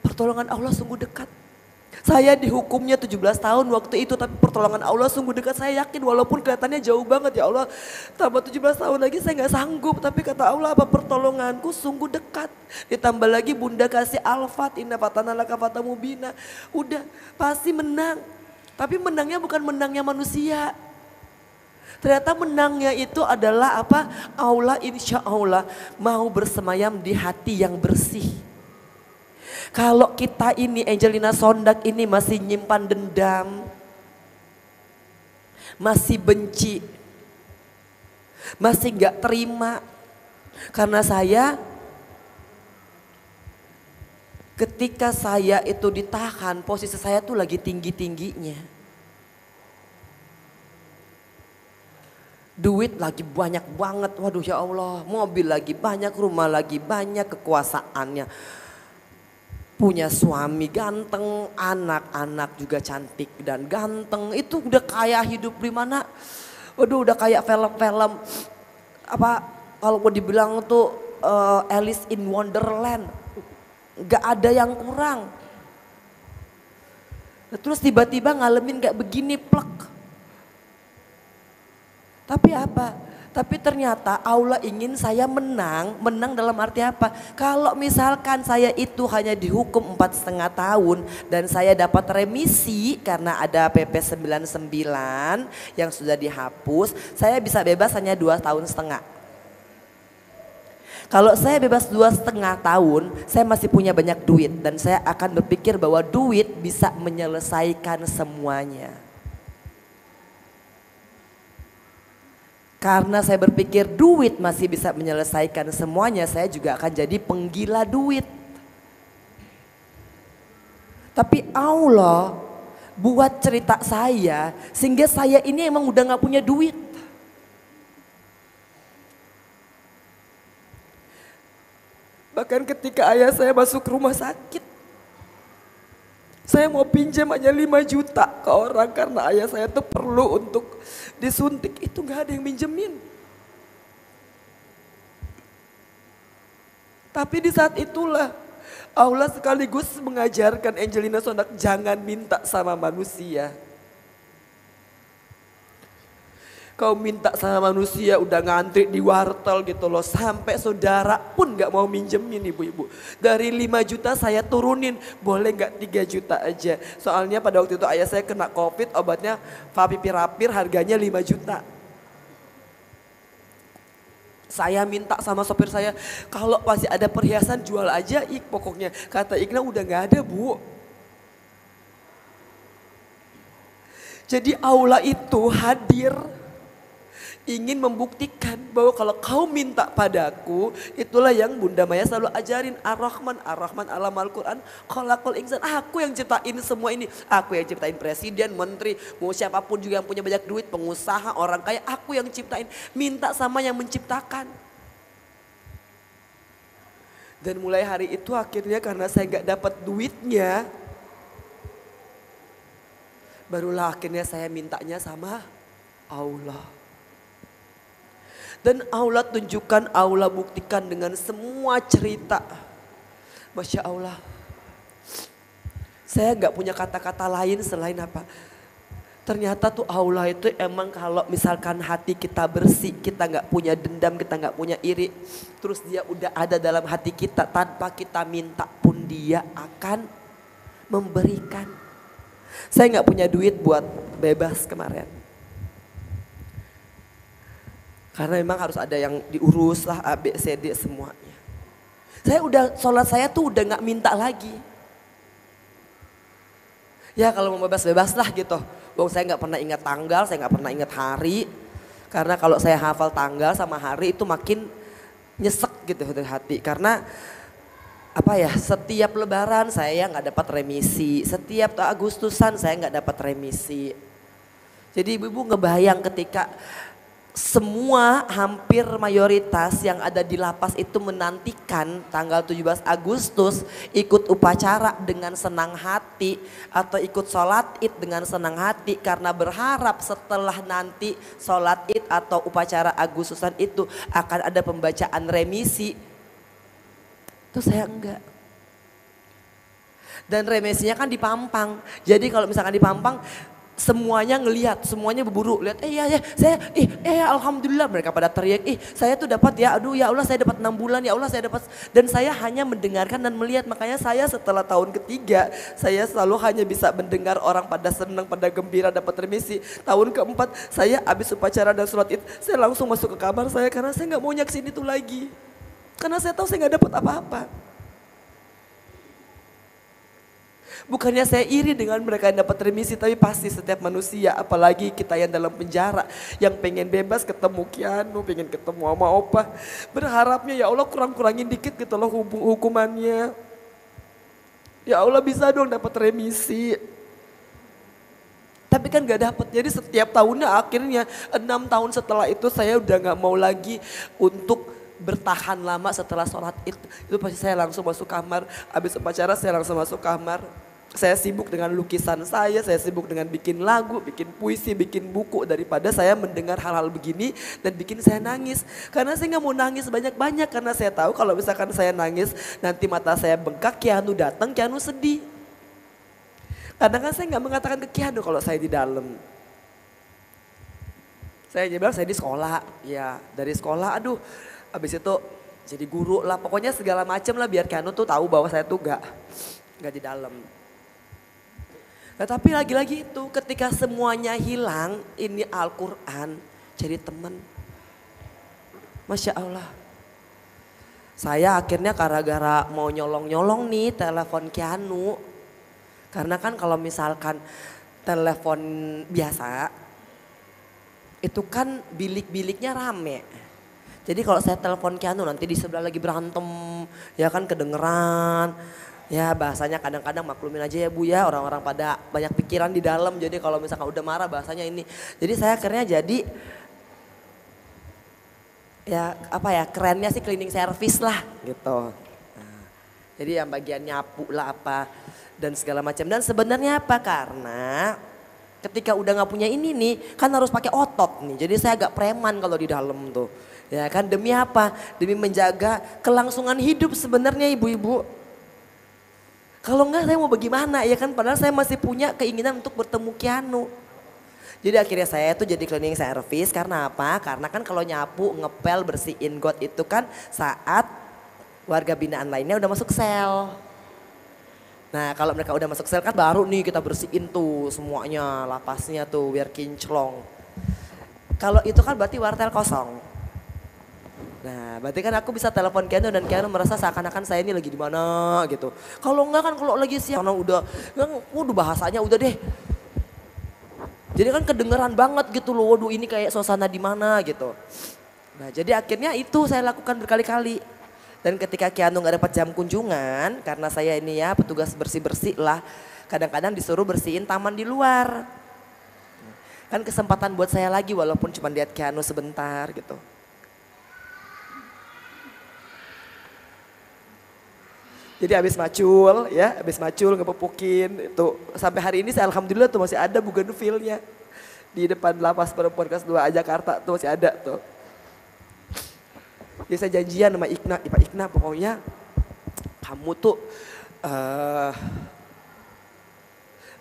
Pertolongan Allah sungguh dekat. Saya dihukumnya 17 tahun waktu itu tapi pertolongan Allah sungguh dekat. Saya yakin walaupun kelihatannya jauh banget ya Allah. Tambah 17 tahun lagi saya gak sanggup. Tapi kata Allah apa pertolonganku sungguh dekat. Ditambah lagi Bunda kasih Al-Fat. Inna fatana laka fatamu bina. Udah pasti menang. Tapi menangnya bukan menangnya manusia. Ternyata menangnya itu adalah apa? Allah insya Allah mau bersemayam di hati yang bersih. Kalau kita ini Angelina Sondak ini masih nyimpan dendam, masih benci, masih gak terima. Karena ketika saya itu ditahan, posisi saya tuh lagi tinggi-tingginya. Duit lagi banyak banget, waduh ya Allah, mobil lagi banyak, rumah lagi banyak, kekuasaannya. Punya suami ganteng, anak-anak juga cantik dan ganteng. Itu udah kayak hidup di mana? Waduh udah kayak film-film apa kalau mau dibilang tuh Alice in Wonderland. Gak ada yang kurang. Nah, terus tiba-tiba ngalamin kayak begini plek. Tapi apa? Tapi ternyata Allah ingin saya menang dalam arti apa? Kalau misalkan saya itu hanya dihukum 4,5 tahun dan saya dapat remisi karena ada PP 99 yang sudah dihapus, saya bisa bebas hanya 2,5 tahun. Kalau saya bebas 2,5 tahun, saya masih punya banyak duit dan saya akan berpikir bahwa duit bisa menyelesaikan semuanya. Karena saya berpikir duit masih bisa menyelesaikan semuanya, saya juga akan jadi penggila duit. Tapi Allah buat cerita saya sehingga saya ini emang udah gak punya duit. Bahkan ketika ayah saya masuk rumah sakit, saya mau pinjam hanya 5 juta ke orang karena ayah saya tuh perlu untuk disuntik, itu gak ada yang minjemin. Tapi di saat itulah Allah sekaligus mengajarkan Angelina Sondak jangan minta sama manusia. Kau minta sama manusia udah ngantri di wartel gitu loh. Sampai saudara pun gak mau minjemin ibu-ibu. Dari 5 juta saya turunin, boleh gak 3 juta aja. Soalnya pada waktu itu ayah saya kena COVID, obatnya favipiravir harganya 5 juta. Saya minta sama sopir saya, kalau masih ada perhiasan jual aja pokoknya. Kata Ikna udah gak ada bu. Jadi Allah itu hadir ingin membuktikan bahwa kalau kau minta padaku, itulah yang Bunda Maya selalu ajarin, Ar-Rahman, Ar-Rahman alam Al-Quran, khalaqal insan, aku yang ciptain semua ini, aku yang ciptain presiden, menteri, mau siapapun juga yang punya banyak duit, pengusaha, orang kaya, aku yang ciptain, minta sama yang menciptakan. Dan mulai hari itu akhirnya karena saya gak dapat duitnya, barulah akhirnya saya mintanya sama Allah. Dan Allah tunjukkan, Allah buktikan dengan semua cerita. Masya Allah. Saya gak punya kata-kata lain selain apa. Ternyata tuh Allah itu emang kalau misalkan hati kita bersih, kita gak punya dendam, kita gak punya iri. Terus dia udah ada dalam hati kita, tanpa kita minta pun dia akan memberikan. Saya gak punya duit buat bebas kemarin. Karena memang harus ada yang diurus lah, A, B, C, D semuanya. Sholat saya tuh udah gak minta lagi. Ya kalau mau bebas-bebas lah gitu. Bang saya gak pernah ingat tanggal, saya gak pernah ingat hari. Karena kalau saya hafal tanggal sama hari itu makin nyesek gitu dari hati. Karena apa ya, setiap lebaran saya gak dapat remisi. Setiap Agustusan saya gak dapat remisi. Jadi ibu-ibu ngebayang ketika semua hampir mayoritas yang ada di lapas itu menantikan tanggal 17 Agustus ikut upacara dengan senang hati atau ikut sholat id dengan senang hati karena berharap setelah nanti sholat id atau upacara Agustusan itu akan ada pembacaan remisi. Itu saya enggak. Dan remisinya kan di Pampang. Jadi kalau misalkan di Pampang semuanya ngelihat, semuanya berburu lihat, saya alhamdulillah, mereka pada teriak, saya tuh dapat ya, aduh ya Allah saya dapat 6 bulan, ya Allah saya dapat, dan saya hanya mendengarkan dan melihat. Makanya saya setelah tahun ketiga saya selalu hanya bisa mendengar orang pada senang, pada gembira dapat remisi. Tahun keempat saya habis upacara dan sholat id, saya langsung masuk ke kamar saya karena saya nggak mau nyaksin itu lagi, karena saya tahu saya nggak dapat apa-apa. Bukannya saya iri dengan mereka yang dapat remisi, tapi pasti setiap manusia, apalagi kita yang dalam penjara, yang pengen bebas ketemu Keanu, pengen ketemu sama Opa. Berharapnya ya Allah kurang-kurangin dikit gitu loh hukumannya. Ya Allah bisa dong dapat remisi. Tapi kan gak dapat, jadi setiap tahunnya akhirnya 6 tahun setelah itu saya udah gak mau lagi untuk bertahan lama setelah sholat itu pasti saya langsung masuk kamar, habis upacara saya langsung masuk kamar. Saya sibuk dengan lukisan saya sibuk dengan bikin lagu, bikin puisi, bikin buku daripada saya mendengar hal-hal begini dan bikin saya nangis. Karena saya nggak mau nangis banyak-banyak karena saya tahu kalau misalkan saya nangis nanti mata saya bengkak, Keanu datang, Keanu sedih. Kadang kan saya nggak mengatakan ke Keanu kalau saya di dalam. Saya bilang saya di sekolah, ya dari sekolah aduh habis itu jadi guru lah, pokoknya segala macam lah biar Keanu tuh tahu bahwa saya tuh nggak di dalam. Nah tapi lagi-lagi itu ketika semuanya hilang, ini Al-Quran jadi teman. Masya Allah. Saya akhirnya gara-gara mau nyolong-nyolong nih telepon Keanu. Karena kan kalau misalkan telepon biasa, itu kan bilik-biliknya rame. Jadi kalau saya telepon Keanu nanti di sebelah lagi berantem, ya kan kedengeran. Ya bahasanya kadang-kadang maklumin aja ya Bu ya, orang-orang pada banyak pikiran di dalam, jadi kalau misalkan udah marah bahasanya ini. Jadi saya akhirnya jadi ya apa ya kerennya sih cleaning service lah gitu. Nah, jadi yang bagian nyapu lah apa dan segala macam. Dan sebenarnya apa, karena ketika udah gak punya ini nih kan harus pakai otot nih, jadi saya agak preman kalau di dalam tuh. Ya kan demi apa? Demi menjaga kelangsungan hidup sebenarnya ibu-ibu. Kalau enggak saya mau bagaimana ya kan, padahal saya masih punya keinginan untuk bertemu Keanu. Jadi akhirnya saya tuh jadi cleaning service karena apa? Karena kan kalau nyapu, ngepel, bersihin got itu kan saat warga binaan lainnya udah masuk sel. Nah kalau mereka udah masuk sel kan baru nih kita bersihin tuh semuanya, lapasnya tuh biar kinclong. Kalau itu kan berarti wartel kosong. Nah, berarti kan aku bisa telepon Keanu dan Keanu merasa seakan-akan saya ini lagi di mana gitu. Kalau enggak kan kalau lagi siap, karena udah bahasanya udah deh. Jadi kan kedengeran banget gitu loh, waduh ini kayak suasana di mana gitu. Nah, jadi akhirnya itu saya lakukan berkali-kali. Dan ketika Keanu nggak dapat jam kunjungan, karena saya ini ya petugas bersih-bersih lah, kadang-kadang disuruh bersihin taman di luar. Kan kesempatan buat saya lagi walaupun cuma lihat Keanu sebentar gitu. Jadi habis macul ngepepukin itu. Sampai hari ini saya alhamdulillah tuh masih ada bougainville-nya. Di depan lapas perempuan kelas 2 Jakarta tuh masih ada tuh. Jadi saya janjian sama Ikna, Pak Ikna pokoknya kamu tuh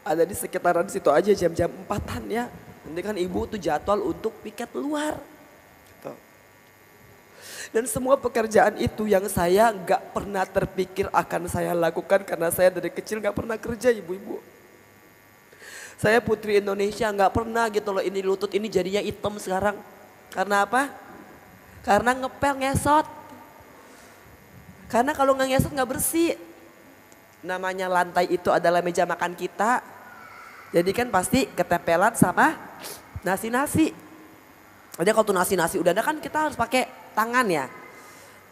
ada di sekitaran situ aja jam-jam 4-an ya. Nanti kan ibu tuh jadwal untuk piket luar. Dan semua pekerjaan itu yang saya gak pernah terpikir akan saya lakukan karena saya dari kecil gak pernah kerja ibu-ibu. Saya putri Indonesia gak pernah gitu loh ini lutut ini jadinya hitam sekarang. Karena apa? Karena ngepel ngesot. Karena kalau gak ngesot gak bersih. Namanya lantai itu adalah meja makan kita. Jadi kan pasti ketempelan sama nasi-nasi. Jadi kalau tuh nasi-nasi udah ada kan kita harus pakai tangan ya.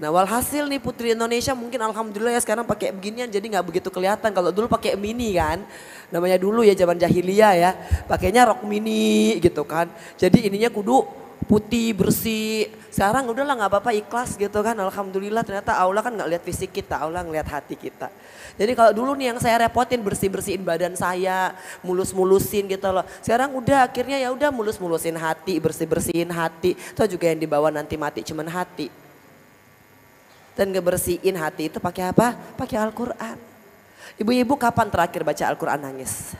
Nah walhasil nih putri Indonesia mungkin alhamdulillah ya sekarang pakai beginian jadi nggak begitu kelihatan. Kalau dulu pakai mini kan, namanya dulu ya zaman jahiliyah ya, pakainya rok mini gitu kan. Jadi ininya kudu putih bersih. Sekarang udahlah nggak apa-apa ikhlas gitu kan. Alhamdulillah ternyata Allah kan nggak lihat fisik kita, Allah ngelihat hati kita. Jadi kalau dulu nih yang saya repotin bersih-bersihin badan saya, mulus-mulusin gitu loh. Sekarang udah akhirnya ya udah mulus-mulusin hati, bersih-bersihin hati. Itu juga yang dibawa nanti mati cuman hati. Dan ngebersihin hati itu pakai apa? Pakai Al-Quran. Ibu-ibu kapan terakhir baca Al-Quran nangis?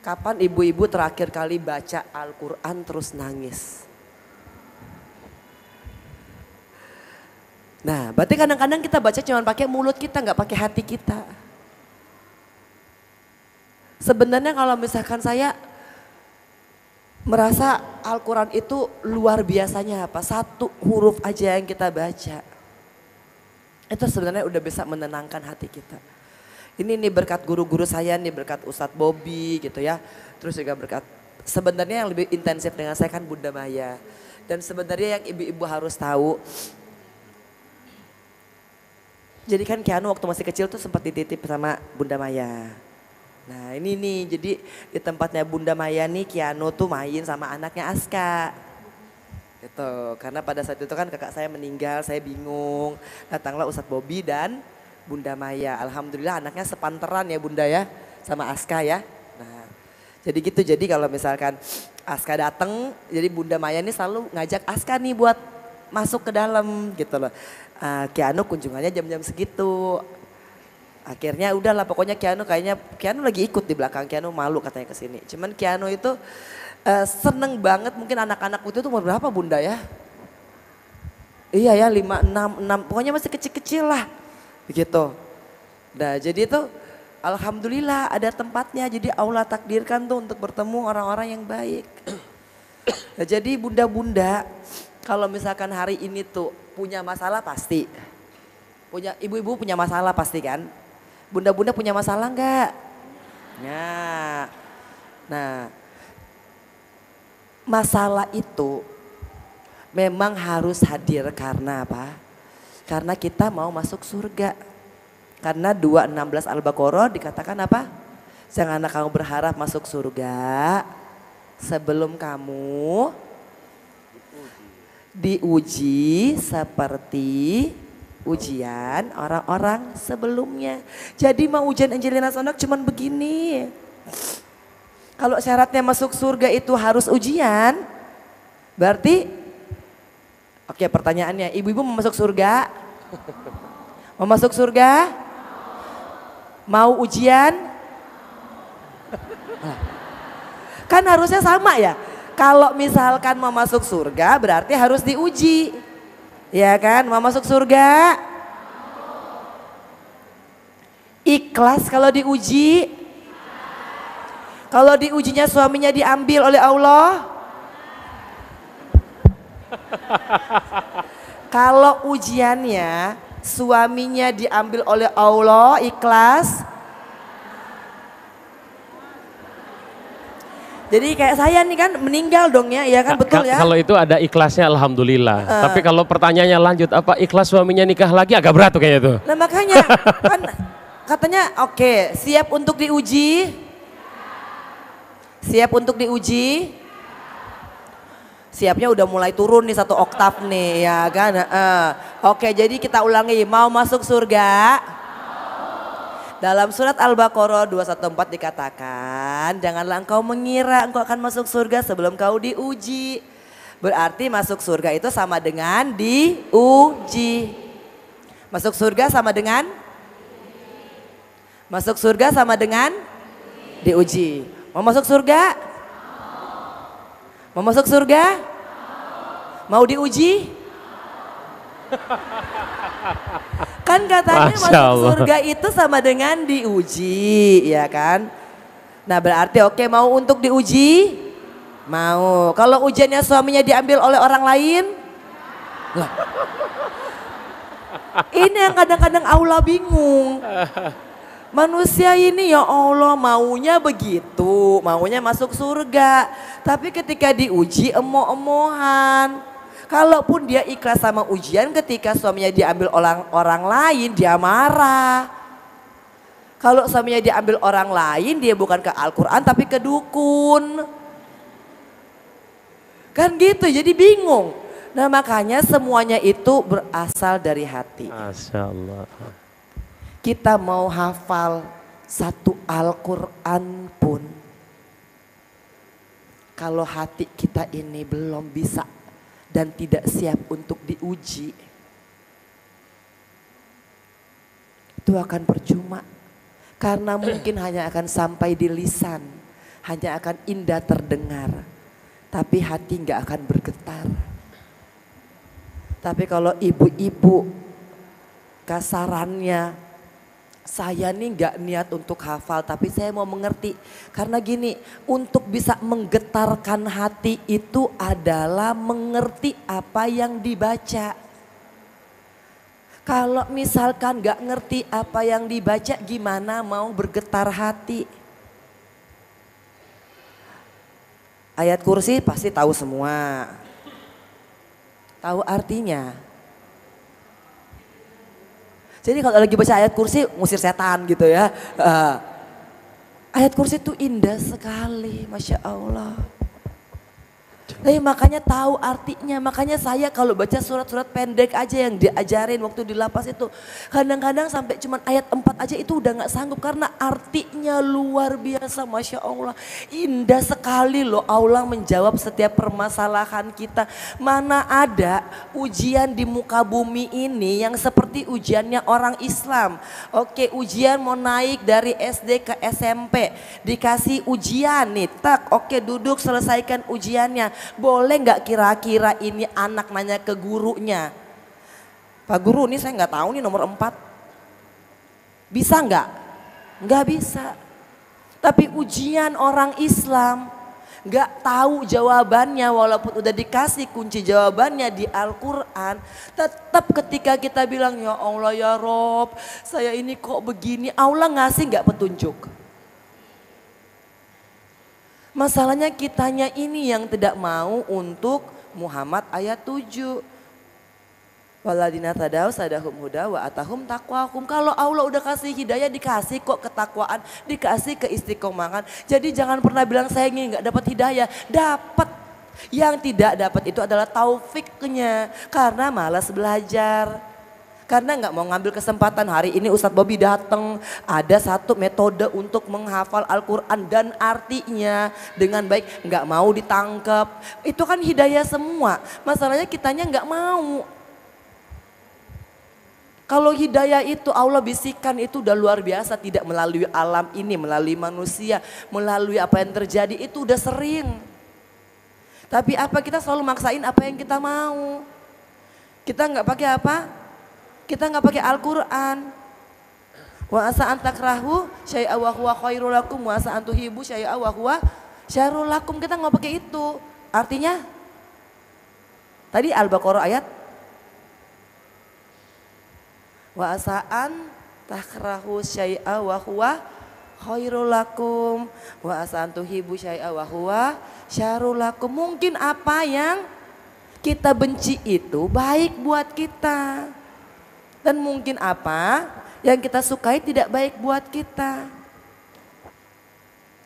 Kapan ibu-ibu terakhir kali baca Al-Quran terus nangis? Nah, berarti kadang-kadang kita baca cuma pakai mulut kita, nggak pakai hati kita. Sebenarnya kalau misalkan saya merasa Al-Quran itu luar biasanya apa? Satu huruf aja yang kita baca. Itu sebenarnya udah bisa menenangkan hati kita. Ini nih berkat guru-guru saya nih, berkat Ustadz Bobby gitu ya. Terus juga berkat, sebenarnya yang lebih intensif dengan saya kan Bunda Maya. Dan sebenarnya yang ibu-ibu harus tahu, jadi kan Keanu waktu masih kecil tuh sempat dititip sama Bunda Maya. Nah ini nih, jadi di tempatnya Bunda Maya nih Keanu tuh main sama anaknya Aska. Gitu, karena pada saat itu kan kakak saya meninggal, saya bingung. Datanglah Ustadz Bobby dan Bunda Maya. Alhamdulillah anaknya sepanteran ya Bunda ya, sama Aska ya. Nah jadi gitu, jadi kalau misalkan Aska datang, jadi Bunda Maya ini selalu ngajak Aska nih buat masuk ke dalam gitu loh. Keanu kunjungannya jam-jam segitu. Akhirnya udahlah pokoknya Keanu lagi ikut di belakang, Keanu malu katanya ke sini. Cuman Keanu itu seneng banget, mungkin anak-anak itu umur berapa Bunda ya? Iya ya 5, 6, pokoknya masih kecil-kecil lah begitu. Nah jadi itu alhamdulillah ada tempatnya, jadi Allah takdirkan tuh untuk bertemu orang-orang yang baik. Nah, jadi bunda-bunda kalau misalkan hari ini tuh punya masalah pasti. Ibu-ibu punya masalah pasti kan? Bunda-bunda punya masalah enggak? Nah, masalah itu memang harus hadir karena apa? Karena kita mau masuk surga. Karena 2:16 Al-Baqarah dikatakan apa? Janganlah kamu berharap masuk surga sebelum kamu diuji seperti ujian orang-orang sebelumnya. Jadi mau ujian Angelina Sondakh cuman begini. Kalau syaratnya masuk surga itu harus ujian, berarti oke pertanyaannya, ibu-ibu mau masuk surga? Mau masuk surga? Mau ujian? Kan harusnya sama ya. Kalau misalkan mau masuk surga berarti harus diuji. Ya kan, mau masuk surga? Ikhlas kalau diuji? Kalau diujinya suaminya diambil oleh Allah? Kalau ujiannya suaminya diambil oleh Allah, ikhlas? Jadi kayak saya nih kan meninggal dong ya, ya kan betul ya? Kalau itu ada ikhlasnya alhamdulillah. Tapi kalau pertanyaannya lanjut, apa ikhlas suaminya nikah lagi agak berat tuh kayaknya tuh. Nah makanya kan katanya oke, siap untuk diuji? Siap untuk diuji? Siapnya udah mulai turun nih 1 oktav nih ya kan. Oke jadi kita ulangi, mau masuk surga? Dalam surat Al-Baqarah 214 dikatakan, janganlah engkau mengira engkau akan masuk surga sebelum kau diuji. Berarti masuk surga itu sama dengan diuji. Masuk surga sama dengan? Masuk surga sama dengan? Diuji. Mau masuk surga? Mau masuk surga? Mau diuji? Kan katanya masuk surga itu sama dengan diuji, ya kan? Nah berarti oke, mau untuk diuji? Mau. Kalau ujiannya suaminya diambil oleh orang lain? Lah. Ini yang kadang-kadang Allah bingung. Manusia ini ya Allah maunya begitu, maunya masuk surga. Tapi ketika diuji emoh-emohan. Kalaupun dia ikhlas sama ujian, ketika suaminya diambil orang lain dia marah. Kalau suaminya diambil orang lain dia bukan ke Al-Quran tapi ke dukun. Kan gitu, jadi bingung. Nah makanya semuanya itu berasal dari hati. Masya Allah. Kita mau hafal 1 Al-Quran pun, kalau hati kita ini belum bisa dan tidak siap untuk diuji, itu akan percuma. Karena mungkin hanya akan sampai di lisan, hanya akan indah terdengar, tapi hati nggak akan bergetar. Tapi kalau ibu-ibu kasarannya, saya nih nggak niat untuk hafal tapi saya mau mengerti. Karena gini, untuk bisa menggetarkan hati itu adalah mengerti apa yang dibaca. Kalau misalkan gak ngerti apa yang dibaca, gimana mau bergetar hati? Ayat kursi pasti tahu semua. Tahu artinya. Jadi kalau lagi baca ayat kursi, ngusir setan gitu ya. Ayat kursi itu indah sekali, Masya Allah. Tapi makanya tahu artinya, makanya saya kalau baca surat-surat pendek aja yang diajarin waktu di lapas itu. Kadang-kadang sampai cuman ayat 4 aja itu udah gak sanggup karena artinya luar biasa, Masya Allah. Indah sekali loh Allah menjawab setiap permasalahan kita. Mana ada ujian di muka bumi ini yang seperti ujiannya orang Islam. Oke, ujian mau naik dari SD ke SMP, dikasih ujian nih, tak oke duduk selesaikan ujiannya. Boleh nggak kira-kira ini anak nanya ke gurunya, Pak Guru ini saya nggak tahu nih nomor 4. Bisa nggak? Nggak bisa. Tapi ujian orang Islam nggak tahu jawabannya walaupun udah dikasih kunci jawabannya di Al-Quran. Tetap ketika kita bilang ya Allah ya Rob saya ini kok begini, Allah ngasih nggak petunjuk. Masalahnya kitanya ini yang tidak mau untuk Muhammad ayat 7. Waladina tadau sadahum huda wa atahum taqwakum. Kalau Allah udah kasih hidayah dikasih kok ketakwaan, dikasih keistiqomahan. Jadi jangan pernah bilang saya ini nggak dapat hidayah, dapat. Yang tidak dapat itu adalah taufiknya karena malas belajar. Karena nggak mau ngambil kesempatan hari ini Ustadz Bobby datang ada satu metode untuk menghafal Al-Quran dan artinya dengan baik, nggak mau ditangkap. Itu kan hidayah semua. Masalahnya kitanya nggak mau. Kalau hidayah itu Allah bisikan itu udah luar biasa, tidak melalui alam ini, melalui manusia, melalui apa yang terjadi itu udah sering. Tapi apa kita selalu maksain apa yang kita mau? Kita nggak pakai apa? Kita nggak pakai Al-Quran. Wa asa antakrahu syai'a wa huwa khairul lakum wa asa antuhibu syai'a wa huwa syarrul lakum. Kita nggak pakai itu. Artinya tadi Al-Baqarah ayat wa asa antakrahu syai'a wa huwa khairul lakum wa asa antuhibu syai'a wa huwa syarrul lakum. Mungkin apa yang kita benci itu baik buat kita. Dan mungkin apa yang kita sukai tidak baik buat kita.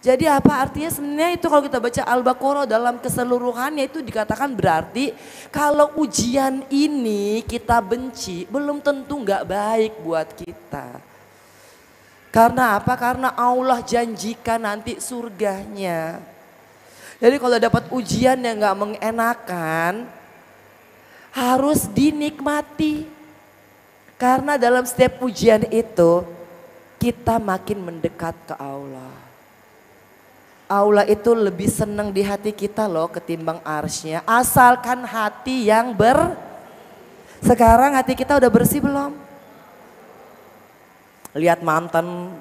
Jadi apa artinya sebenarnya itu kalau kita baca Al-Baqarah dalam keseluruhannya itu dikatakan berarti kalau ujian ini kita benci belum tentu nggak baik buat kita. Karena apa? Karena Allah janjikan nanti surganya. Jadi kalau dapat ujian yang nggak mengenakan harus dinikmati. Karena dalam setiap ujian itu kita makin mendekat ke Allah. Allah itu lebih senang di hati kita loh ketimbang arsy-Nya. Asalkan hati yang Sekarang hati kita udah bersih belum? Lihat mantan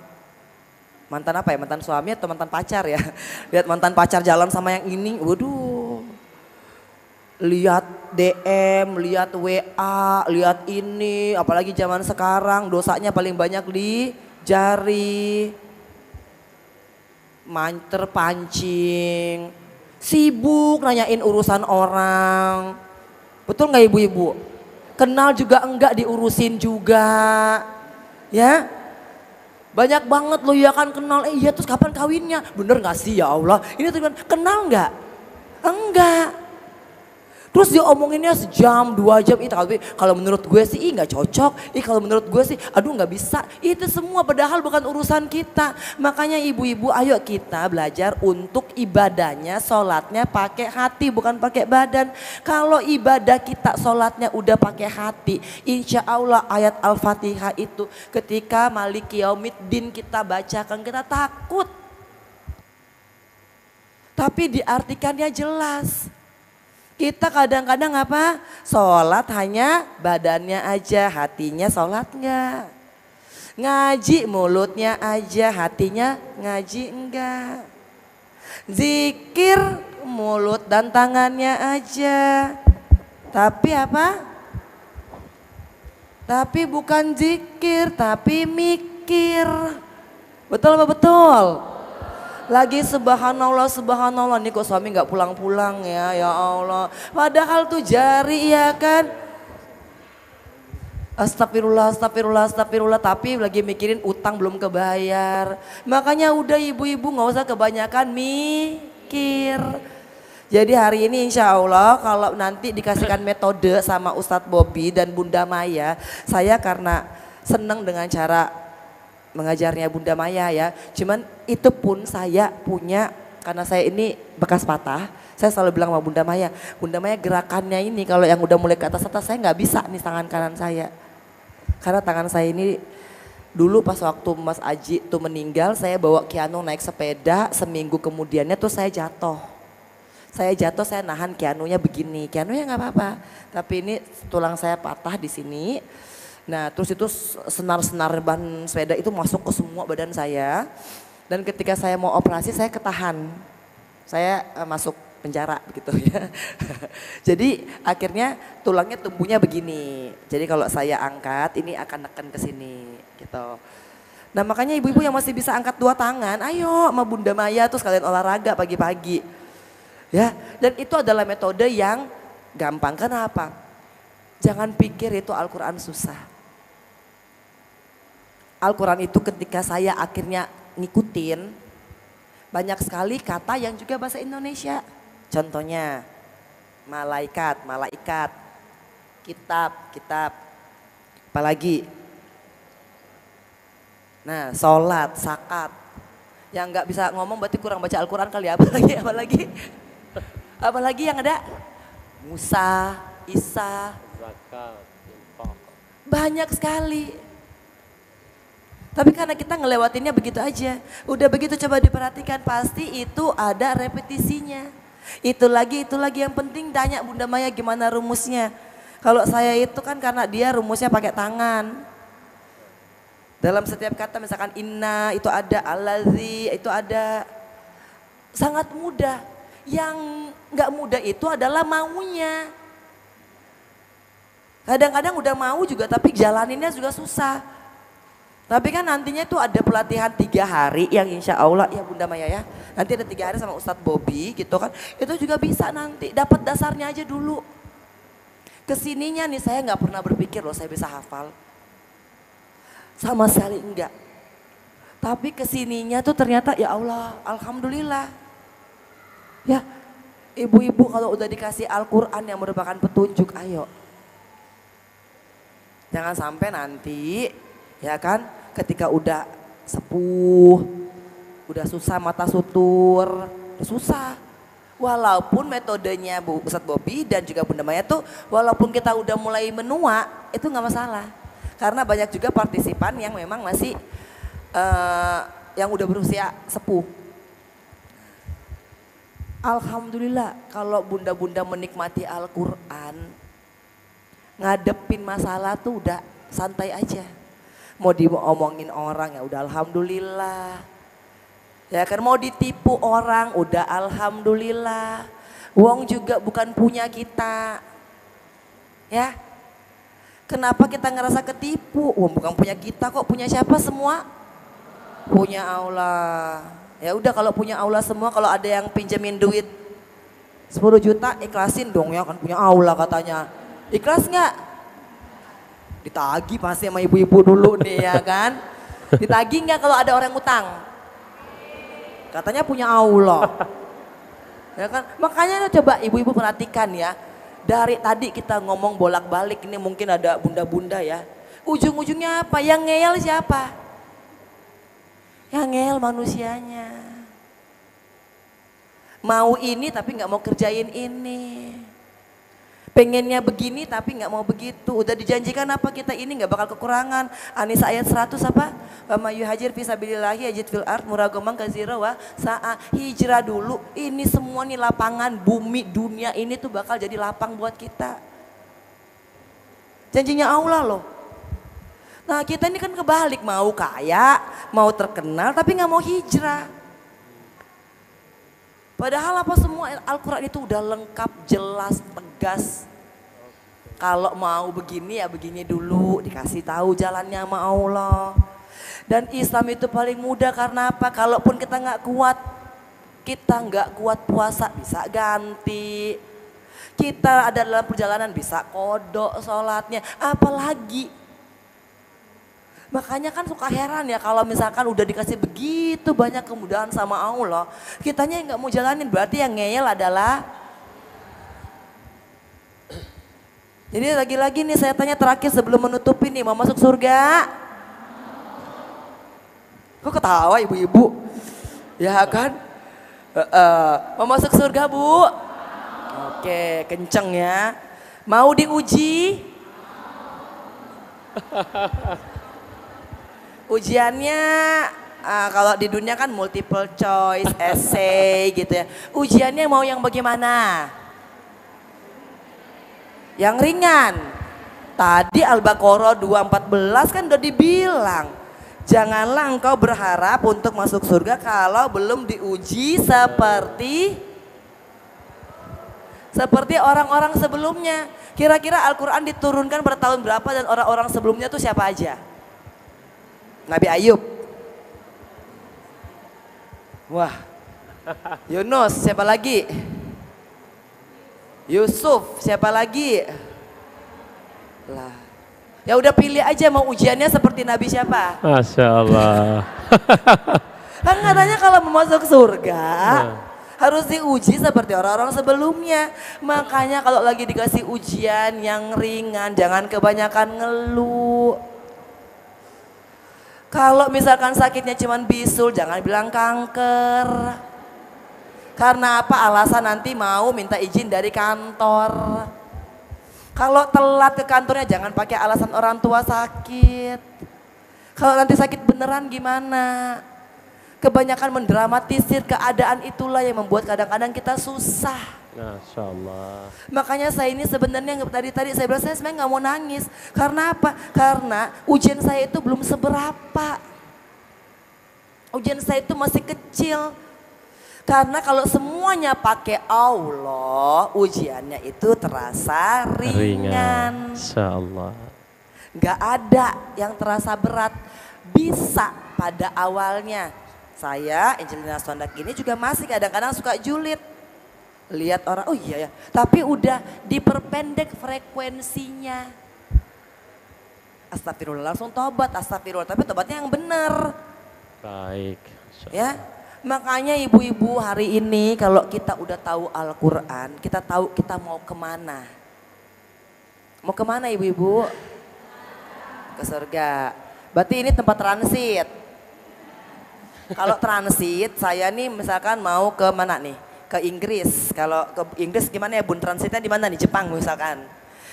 apa ya? Mantan suami atau mantan pacar ya? Lihat mantan pacar jalan sama yang ini, waduh. Lihat DM, lihat WA, lihat ini, apalagi zaman sekarang dosanya paling banyak di jari. Terpancing, sibuk nanyain urusan orang. Betul nggak ibu-ibu? Kenal juga enggak diurusin juga. Ya? Banyak banget loh ya kan kenal, iya terus kapan kawinnya? Bener gak sih ya Allah? Ini tuh kenal nggak? Enggak. Terus dia omonginnya sejam, 2 jam, itu kalau menurut gue sih nggak cocok, kalau menurut gue sih aduh nggak bisa. Itu semua padahal bukan urusan kita. Makanya ibu-ibu ayo kita belajar untuk ibadahnya, sholatnya pakai hati bukan pakai badan. Kalau ibadah kita sholatnya udah pakai hati, insya Allah ayat Al-Fatihah itu ketika Maliki Yaumiddin kita bacakan kita takut. Tapi diartikannya jelas. Kita kadang-kadang apa? Sholat hanya badannya aja, hatinya sholat enggak. Ngaji mulutnya aja, hatinya ngaji enggak. Zikir mulut dan tangannya aja. Tapi apa? Tapi bukan zikir, tapi mikir. Betul apa betul? Lagi subhanallah, subhanallah, nih kok suami nggak pulang-pulang ya Allah. Padahal tuh jari ya kan. Astagfirullah, astagfirullah, astagfirullah, tapi lagi mikirin utang belum kebayar. Makanya udah ibu-ibu nggak usah kebanyakan mikir. Jadi hari ini insya Allah kalau nanti dikasihkan metode sama Ustadz Bobby dan Bunda Maya, saya karena senang dengan cara mengajarnya Bunda Maya ya. Cuman itu pun saya punya, karena saya ini bekas patah, saya selalu bilang sama Bunda Maya gerakannya ini kalau yang udah mulai ke atas saya nggak bisa nih tangan kanan saya. Karena tangan saya ini dulu pas waktu Mas Aji tuh meninggal, saya bawa Keanu naik sepeda, seminggu kemudiannya tuh saya jatuh. Saya nahan Keanunya begini, Keanunya nggak apa-apa, tapi ini tulang saya patah di sini. Nah terus itu senar-senar ban sepeda itu masuk ke semua badan saya. Dan ketika saya mau operasi saya ketahan, saya masuk penjara begitu ya. Jadi akhirnya tulangnya tumbuhnya begini. Jadi kalau saya angkat ini akan neken ke sini gitu. Nah makanya ibu-ibu yang masih bisa angkat 2 tangan, ayo sama Bunda Maya tuh sekalian olahraga pagi-pagi. Ya, dan itu adalah metode yang gampang. Kenapa? Jangan pikir itu Al-Quran susah. Al-Quran itu ketika saya akhirnya ngikutin, banyak sekali kata yang juga bahasa Indonesia. Contohnya, malaikat, malaikat, kitab, kitab, apalagi. Nah, sholat, zakat. Yang nggak bisa ngomong berarti kurang baca Al-Quran kali ya, apalagi. Apalagi yang ada Musa, Isa, Zakat, infak. Banyak sekali. Tapi karena kita ngelewatinnya begitu aja. Udah begitu coba diperhatikan, pasti itu ada repetisinya. Itu lagi yang penting tanya Bunda Maya gimana rumusnya. Kalau saya itu kan karena dia rumusnya pakai tangan. Dalam setiap kata misalkan inna itu ada, allazi itu ada. Sangat mudah. Yang nggak mudah itu adalah maunya. Kadang-kadang udah mau juga tapi jalaninnya juga susah. Tapi kan nantinya tuh ada pelatihan 3 hari yang insya Allah ya Bunda Maya ya. Nanti ada 3 hari sama Ustadz Bobby gitu kan. Itu juga bisa nanti dapat dasarnya aja dulu. Kesininya nih saya nggak pernah berpikir loh saya bisa hafal. Sama sekali enggak. Tapi kesininya tuh ternyata ya Allah alhamdulillah. Ya, ibu-ibu kalau udah dikasih Al-Quran yang merupakan petunjuk, ayo. Jangan sampai nanti, ya kan, ketika udah sepuh, udah susah mata sutur, udah susah. Walaupun metodenya Bu Ustadz Bobby dan juga Bunda Maya tuh, walaupun kita udah mulai menua, itu nggak masalah. Karena banyak juga partisipan yang memang masih, yang udah berusia sepuh. Alhamdulillah kalau bunda-bunda menikmati Al-Quran, ngadepin masalah tuh udah santai aja. Mau diomongin orang ya udah alhamdulillah. Ya kan mau ditipu orang udah alhamdulillah. Uang juga bukan punya kita. Ya. Kenapa kita ngerasa ketipu? Uang bukan punya kita kok, punya siapa semua? Punya Allah. Ya udah kalau punya Allah semua, kalau ada yang pinjemin duit 10 juta ikhlasin dong ya kan punya Allah katanya. Ikhlas nggak? Ditagih pasti sama ibu-ibu dulu nih ya kan. Ditagih nggak kalau ada orang utang? Katanya punya Allah. Ya kan? Makanya coba ibu-ibu perhatikan ya. Dari tadi kita ngomong bolak-balik ini mungkin ada bunda-bunda ya. Ujung-ujungnya apa? Yang ngeyel siapa? Yang ngeyel manusianya. Mau ini tapi nggak mau kerjain ini. Pengennya begini tapi nggak mau begitu. Udah dijanjikan apa kita ini nggak bakal kekurangan. An-Nisa ayat 100 apa? Wa may yuhajir fi sabilillahi yajid fil ard muragaman katsira wa sa'a. Hijrah dulu. Ini semua nih lapangan bumi dunia ini tuh bakal jadi lapang buat kita. Janjinya Allah loh. Nah kita ini kan kebalik, mau kaya, mau terkenal tapi nggak mau hijrah. Padahal apa semua Al-Quran itu udah lengkap, jelas, tegas. Kalau mau begini ya begini dulu, dikasih tahu jalannya sama Allah. Dan Islam itu paling mudah karena apa? Kalaupun kita nggak kuat puasa bisa ganti. Kita ada dalam perjalanan bisa kodok sholatnya, apalagi. Makanya kan suka heran ya kalau misalkan udah dikasih begitu banyak kemudahan sama Allah, kitanya yang nggak mau jalanin, berarti yang ngeyel adalah. Jadi lagi-lagi nih saya tanya terakhir sebelum menutup ini, mau masuk surga? Kok ketawa ibu-ibu? Ya kan? Mau masuk surga Bu? Oke, kenceng ya. Mau diuji? Ujiannya kalau di dunia kan multiple choice, essay gitu ya. Ujiannya mau yang bagaimana? Yang ringan. Tadi Al-Baqarah 2:14 kan udah dibilang. Janganlah engkau berharap untuk masuk surga kalau belum diuji seperti orang-orang sebelumnya. Kira-kira Al-Quran diturunkan pada tahun berapa dan orang-orang sebelumnya tuh siapa aja? Nabi Ayub. Wah. Yunus, siapa lagi? Yusuf, siapa lagi? Lah. Ya udah pilih aja mau ujiannya seperti Nabi siapa? Masya Allah. Kan katanya kalau mau masuk surga harus diuji seperti orang-orang sebelumnya. Makanya kalau lagi dikasih ujian yang ringan jangan kebanyakan ngeluh. Kalau misalkan sakitnya cuman bisul jangan bilang kanker. Karena apa? Alasan nanti mau minta izin dari kantor. Kalau telat ke kantornya jangan pakai alasan orang tua sakit. Kalau nanti sakit beneran gimana? Kebanyakan mendramatisir keadaan itulah yang membuat kadang-kadang kita susah. Masya Allah. Makanya saya ini sebenarnya tadi saya bilang saya sebenarnya nggak mau nangis. Karena apa? Karena ujian saya itu belum seberapa. Ujian saya itu masih kecil. Karena kalau semuanya pakai Allah, ujiannya itu terasa ringan. Insya Allah. Gak ada yang terasa berat. Bisa pada awalnya. Saya, Angelina Sondak ini juga masih kadang-kadang suka julid. Lihat orang, oh iya ya. Tapi udah diperpendek frekuensinya. Astagfirullah, langsung tobat, astagfirullah. Tapi tobatnya yang benar. Baik. Ya. Makanya ibu-ibu hari ini kalau kita udah tahu Al-Quran, kita tahu kita mau kemana. Mau kemana ibu-ibu? Ke surga. Berarti ini tempat transit. Kalau transit, saya nih misalkan mau ke mana nih? Ke Inggris. Kalau ke Inggris gimana ya bun? Transitnya di mana nih? Jepang misalkan.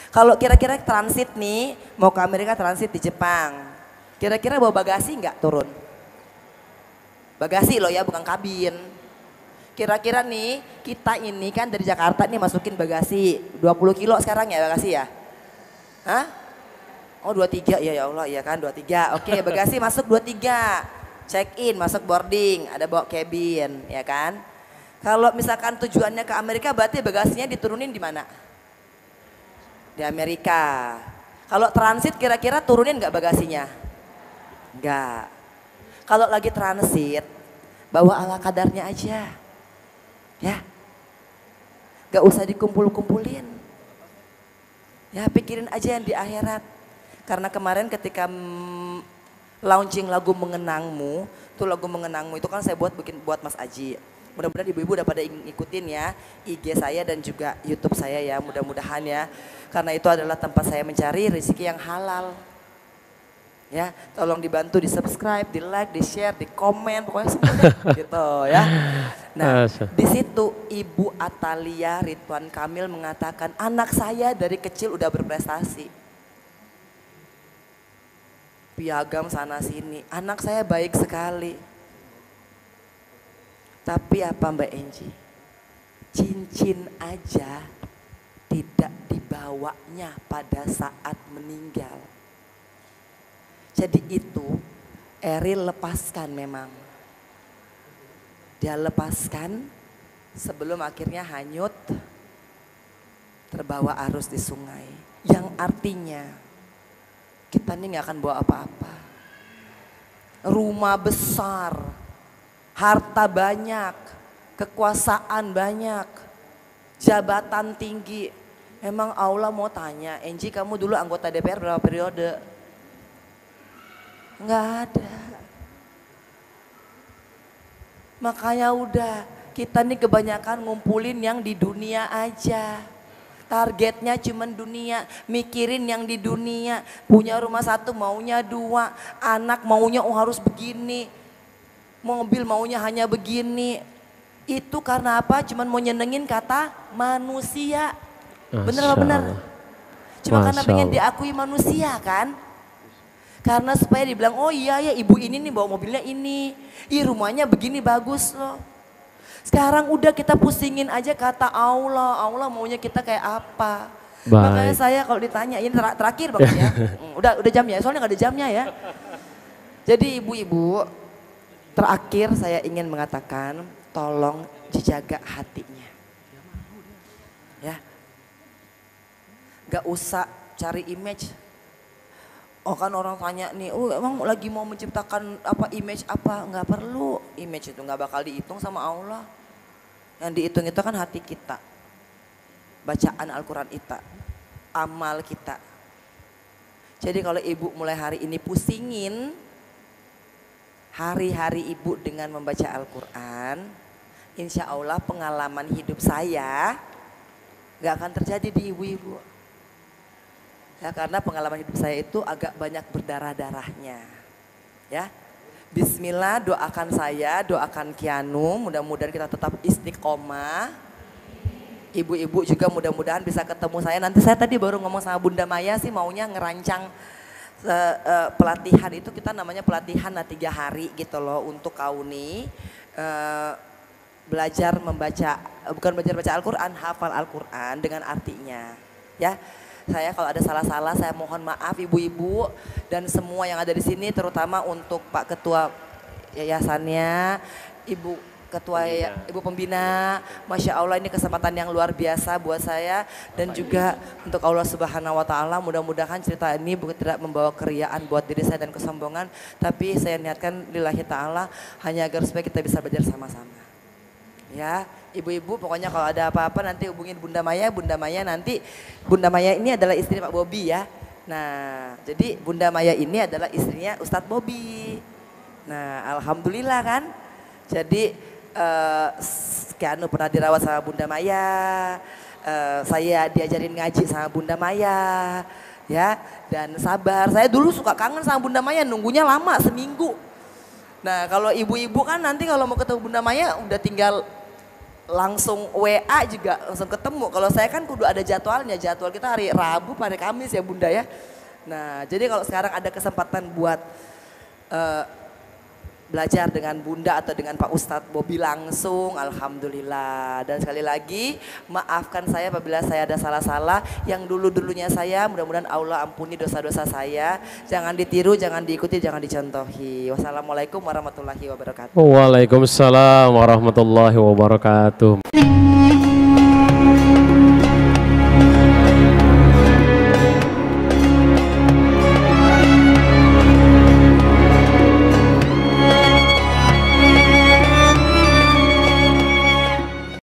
Kalau kira-kira transit nih, mau ke Amerika transit di Jepang. Kira-kira bawa bagasi nggak turun? Bagasi loh ya, bukan kabin. Kira-kira nih, kita ini kan dari Jakarta nih masukin bagasi. 20 kilo sekarang ya bagasi ya? Hah? Oh 23, ya Allah, iya kan 23. Oke, bagasi masuk 23. Check in, masuk boarding, ada bawa cabin, ya kan? Kalau misalkan tujuannya ke Amerika berarti bagasinya diturunin di mana? Di Amerika. Kalau transit kira-kira turunin nggak bagasinya? Enggak. Kalau lagi transit, bawa ala kadarnya aja. Ya. Gak usah dikumpul-kumpulin. Ya pikirin aja yang di akhirat. Karena kemarin ketika launching lagu Mengenangmu, tuh lagu Mengenangmu itu kan saya buat Mas Aji. Mudah-mudahan ibu-ibu udah pada ngikutin ya IG saya dan juga YouTube saya ya, mudah-mudahan ya. Karena itu adalah tempat saya mencari rezeki yang halal. Ya, tolong dibantu di subscribe, di like, di share, di komen, pokoknya semua deh, gitu ya. Nah, di situ Ibu Atalia Ridwan Kamil mengatakan anak saya dari kecil udah berprestasi. Piagam sana sini, anak saya baik sekali. Tapi apa Mbak Enji? Cincin aja tidak dibawanya pada saat meninggal. Jadi itu Eril lepaskan memang. Dia lepaskan sebelum akhirnya hanyut terbawa arus di sungai. Yang artinya kita ini nggak akan bawa apa-apa. Rumah besar, harta banyak, kekuasaan banyak, jabatan tinggi. Emang Allah mau tanya, Enji kamu dulu anggota DPR berapa periode? Nggak ada. Makanya udah, kita nih kebanyakan ngumpulin yang di dunia aja. Targetnya cuman dunia, mikirin yang di dunia. Punya rumah satu maunya dua, anak maunya harus begini, mobil maunya hanya begini. Itu karena apa? Cuman mau nyenengin kata manusia. Bener apa bener? Cuma karena pengen diakui manusia kan? Karena supaya dibilang, oh iya ya ibu ini nih bawa mobilnya ini. Ih rumahnya begini bagus loh. Sekarang udah kita pusingin aja kata Allah. Allah maunya kita kayak apa. Baik. Makanya saya kalau ditanya, ini terakhir banget ya. Udah jamnya, soalnya gak ada jamnya ya. Jadi ibu-ibu, terakhir saya ingin mengatakan tolong dijaga hatinya. Ya. Gak usah cari image. Oh kan orang tanya nih, oh emang lagi mau menciptakan apa image apa? Nggak perlu, image itu nggak bakal dihitung sama Allah. Yang dihitung itu kan hati kita, bacaan Al-Quran kita, amal kita. Jadi kalau ibu mulai hari ini pusingin hari-hari ibu dengan membaca Al-Quran, insya Allah pengalaman hidup saya nggak akan terjadi di ibu-ibu. Ya, karena pengalaman hidup saya itu agak banyak berdarah-darahnya. Ya. Bismillah, doakan saya, doakan Kianu, mudah-mudahan kita tetap istiqomah. Ibu-ibu juga mudah-mudahan bisa ketemu saya. Nanti saya tadi baru ngomong sama Bunda Maya sih maunya ngerancang pelatihan itu, kita namanya pelatihan 3 hari gitu loh untuk kauni. Belajar membaca, bukan belajar baca Al-Quran, hafal Al-Quran dengan artinya. Ya. Saya kalau ada salah-salah saya mohon maaf ibu-ibu dan semua yang ada di sini, terutama untuk Pak Ketua Yayasannya, Ibu Ketua Ibu Pembina. Masya Allah ini kesempatan yang luar biasa buat saya dan juga untuk Allah Subhanahu Wa Taala. Mudah-mudahan cerita ini bukan tidak membawa keriaan buat diri saya dan kesombongan, tapi saya niatkan lillahi ta'ala hanya agar supaya kita bisa belajar sama-sama. Ya, ibu-ibu pokoknya kalau ada apa-apa nanti hubungin Bunda Maya. Bunda Maya nanti, Bunda Maya ini adalah istri Pak Bobi ya. Nah, jadi Bunda Maya ini adalah istrinya Ustadz Bobi. Nah, alhamdulillah kan. Jadi Kianu pernah dirawat sama Bunda Maya. Saya diajarin ngaji sama Bunda Maya. Ya, dan sabar. Saya dulu suka kangen sama Bunda Maya, nunggunya lama seminggu. Nah, kalau ibu-ibu kan nanti kalau mau ketemu Bunda Maya udah tinggal langsung WA juga langsung ketemu. Kalau saya kan kudu ada jadwalnya, jadwal kita hari Rabu, hari Kamis ya Bunda ya. Nah jadi kalau sekarang ada kesempatan buat belajar dengan Bunda atau dengan Pak Ustadz Bobi langsung, alhamdulillah. Dan sekali lagi maafkan saya apabila saya ada salah-salah yang dulu-dulunya saya, mudah-mudahan Allah ampuni dosa-dosa saya. Jangan ditiru, jangan diikuti, jangan dicontohi. Wassalamualaikum warahmatullahi wabarakatuh. Waalaikumsalam warahmatullahi wabarakatuh.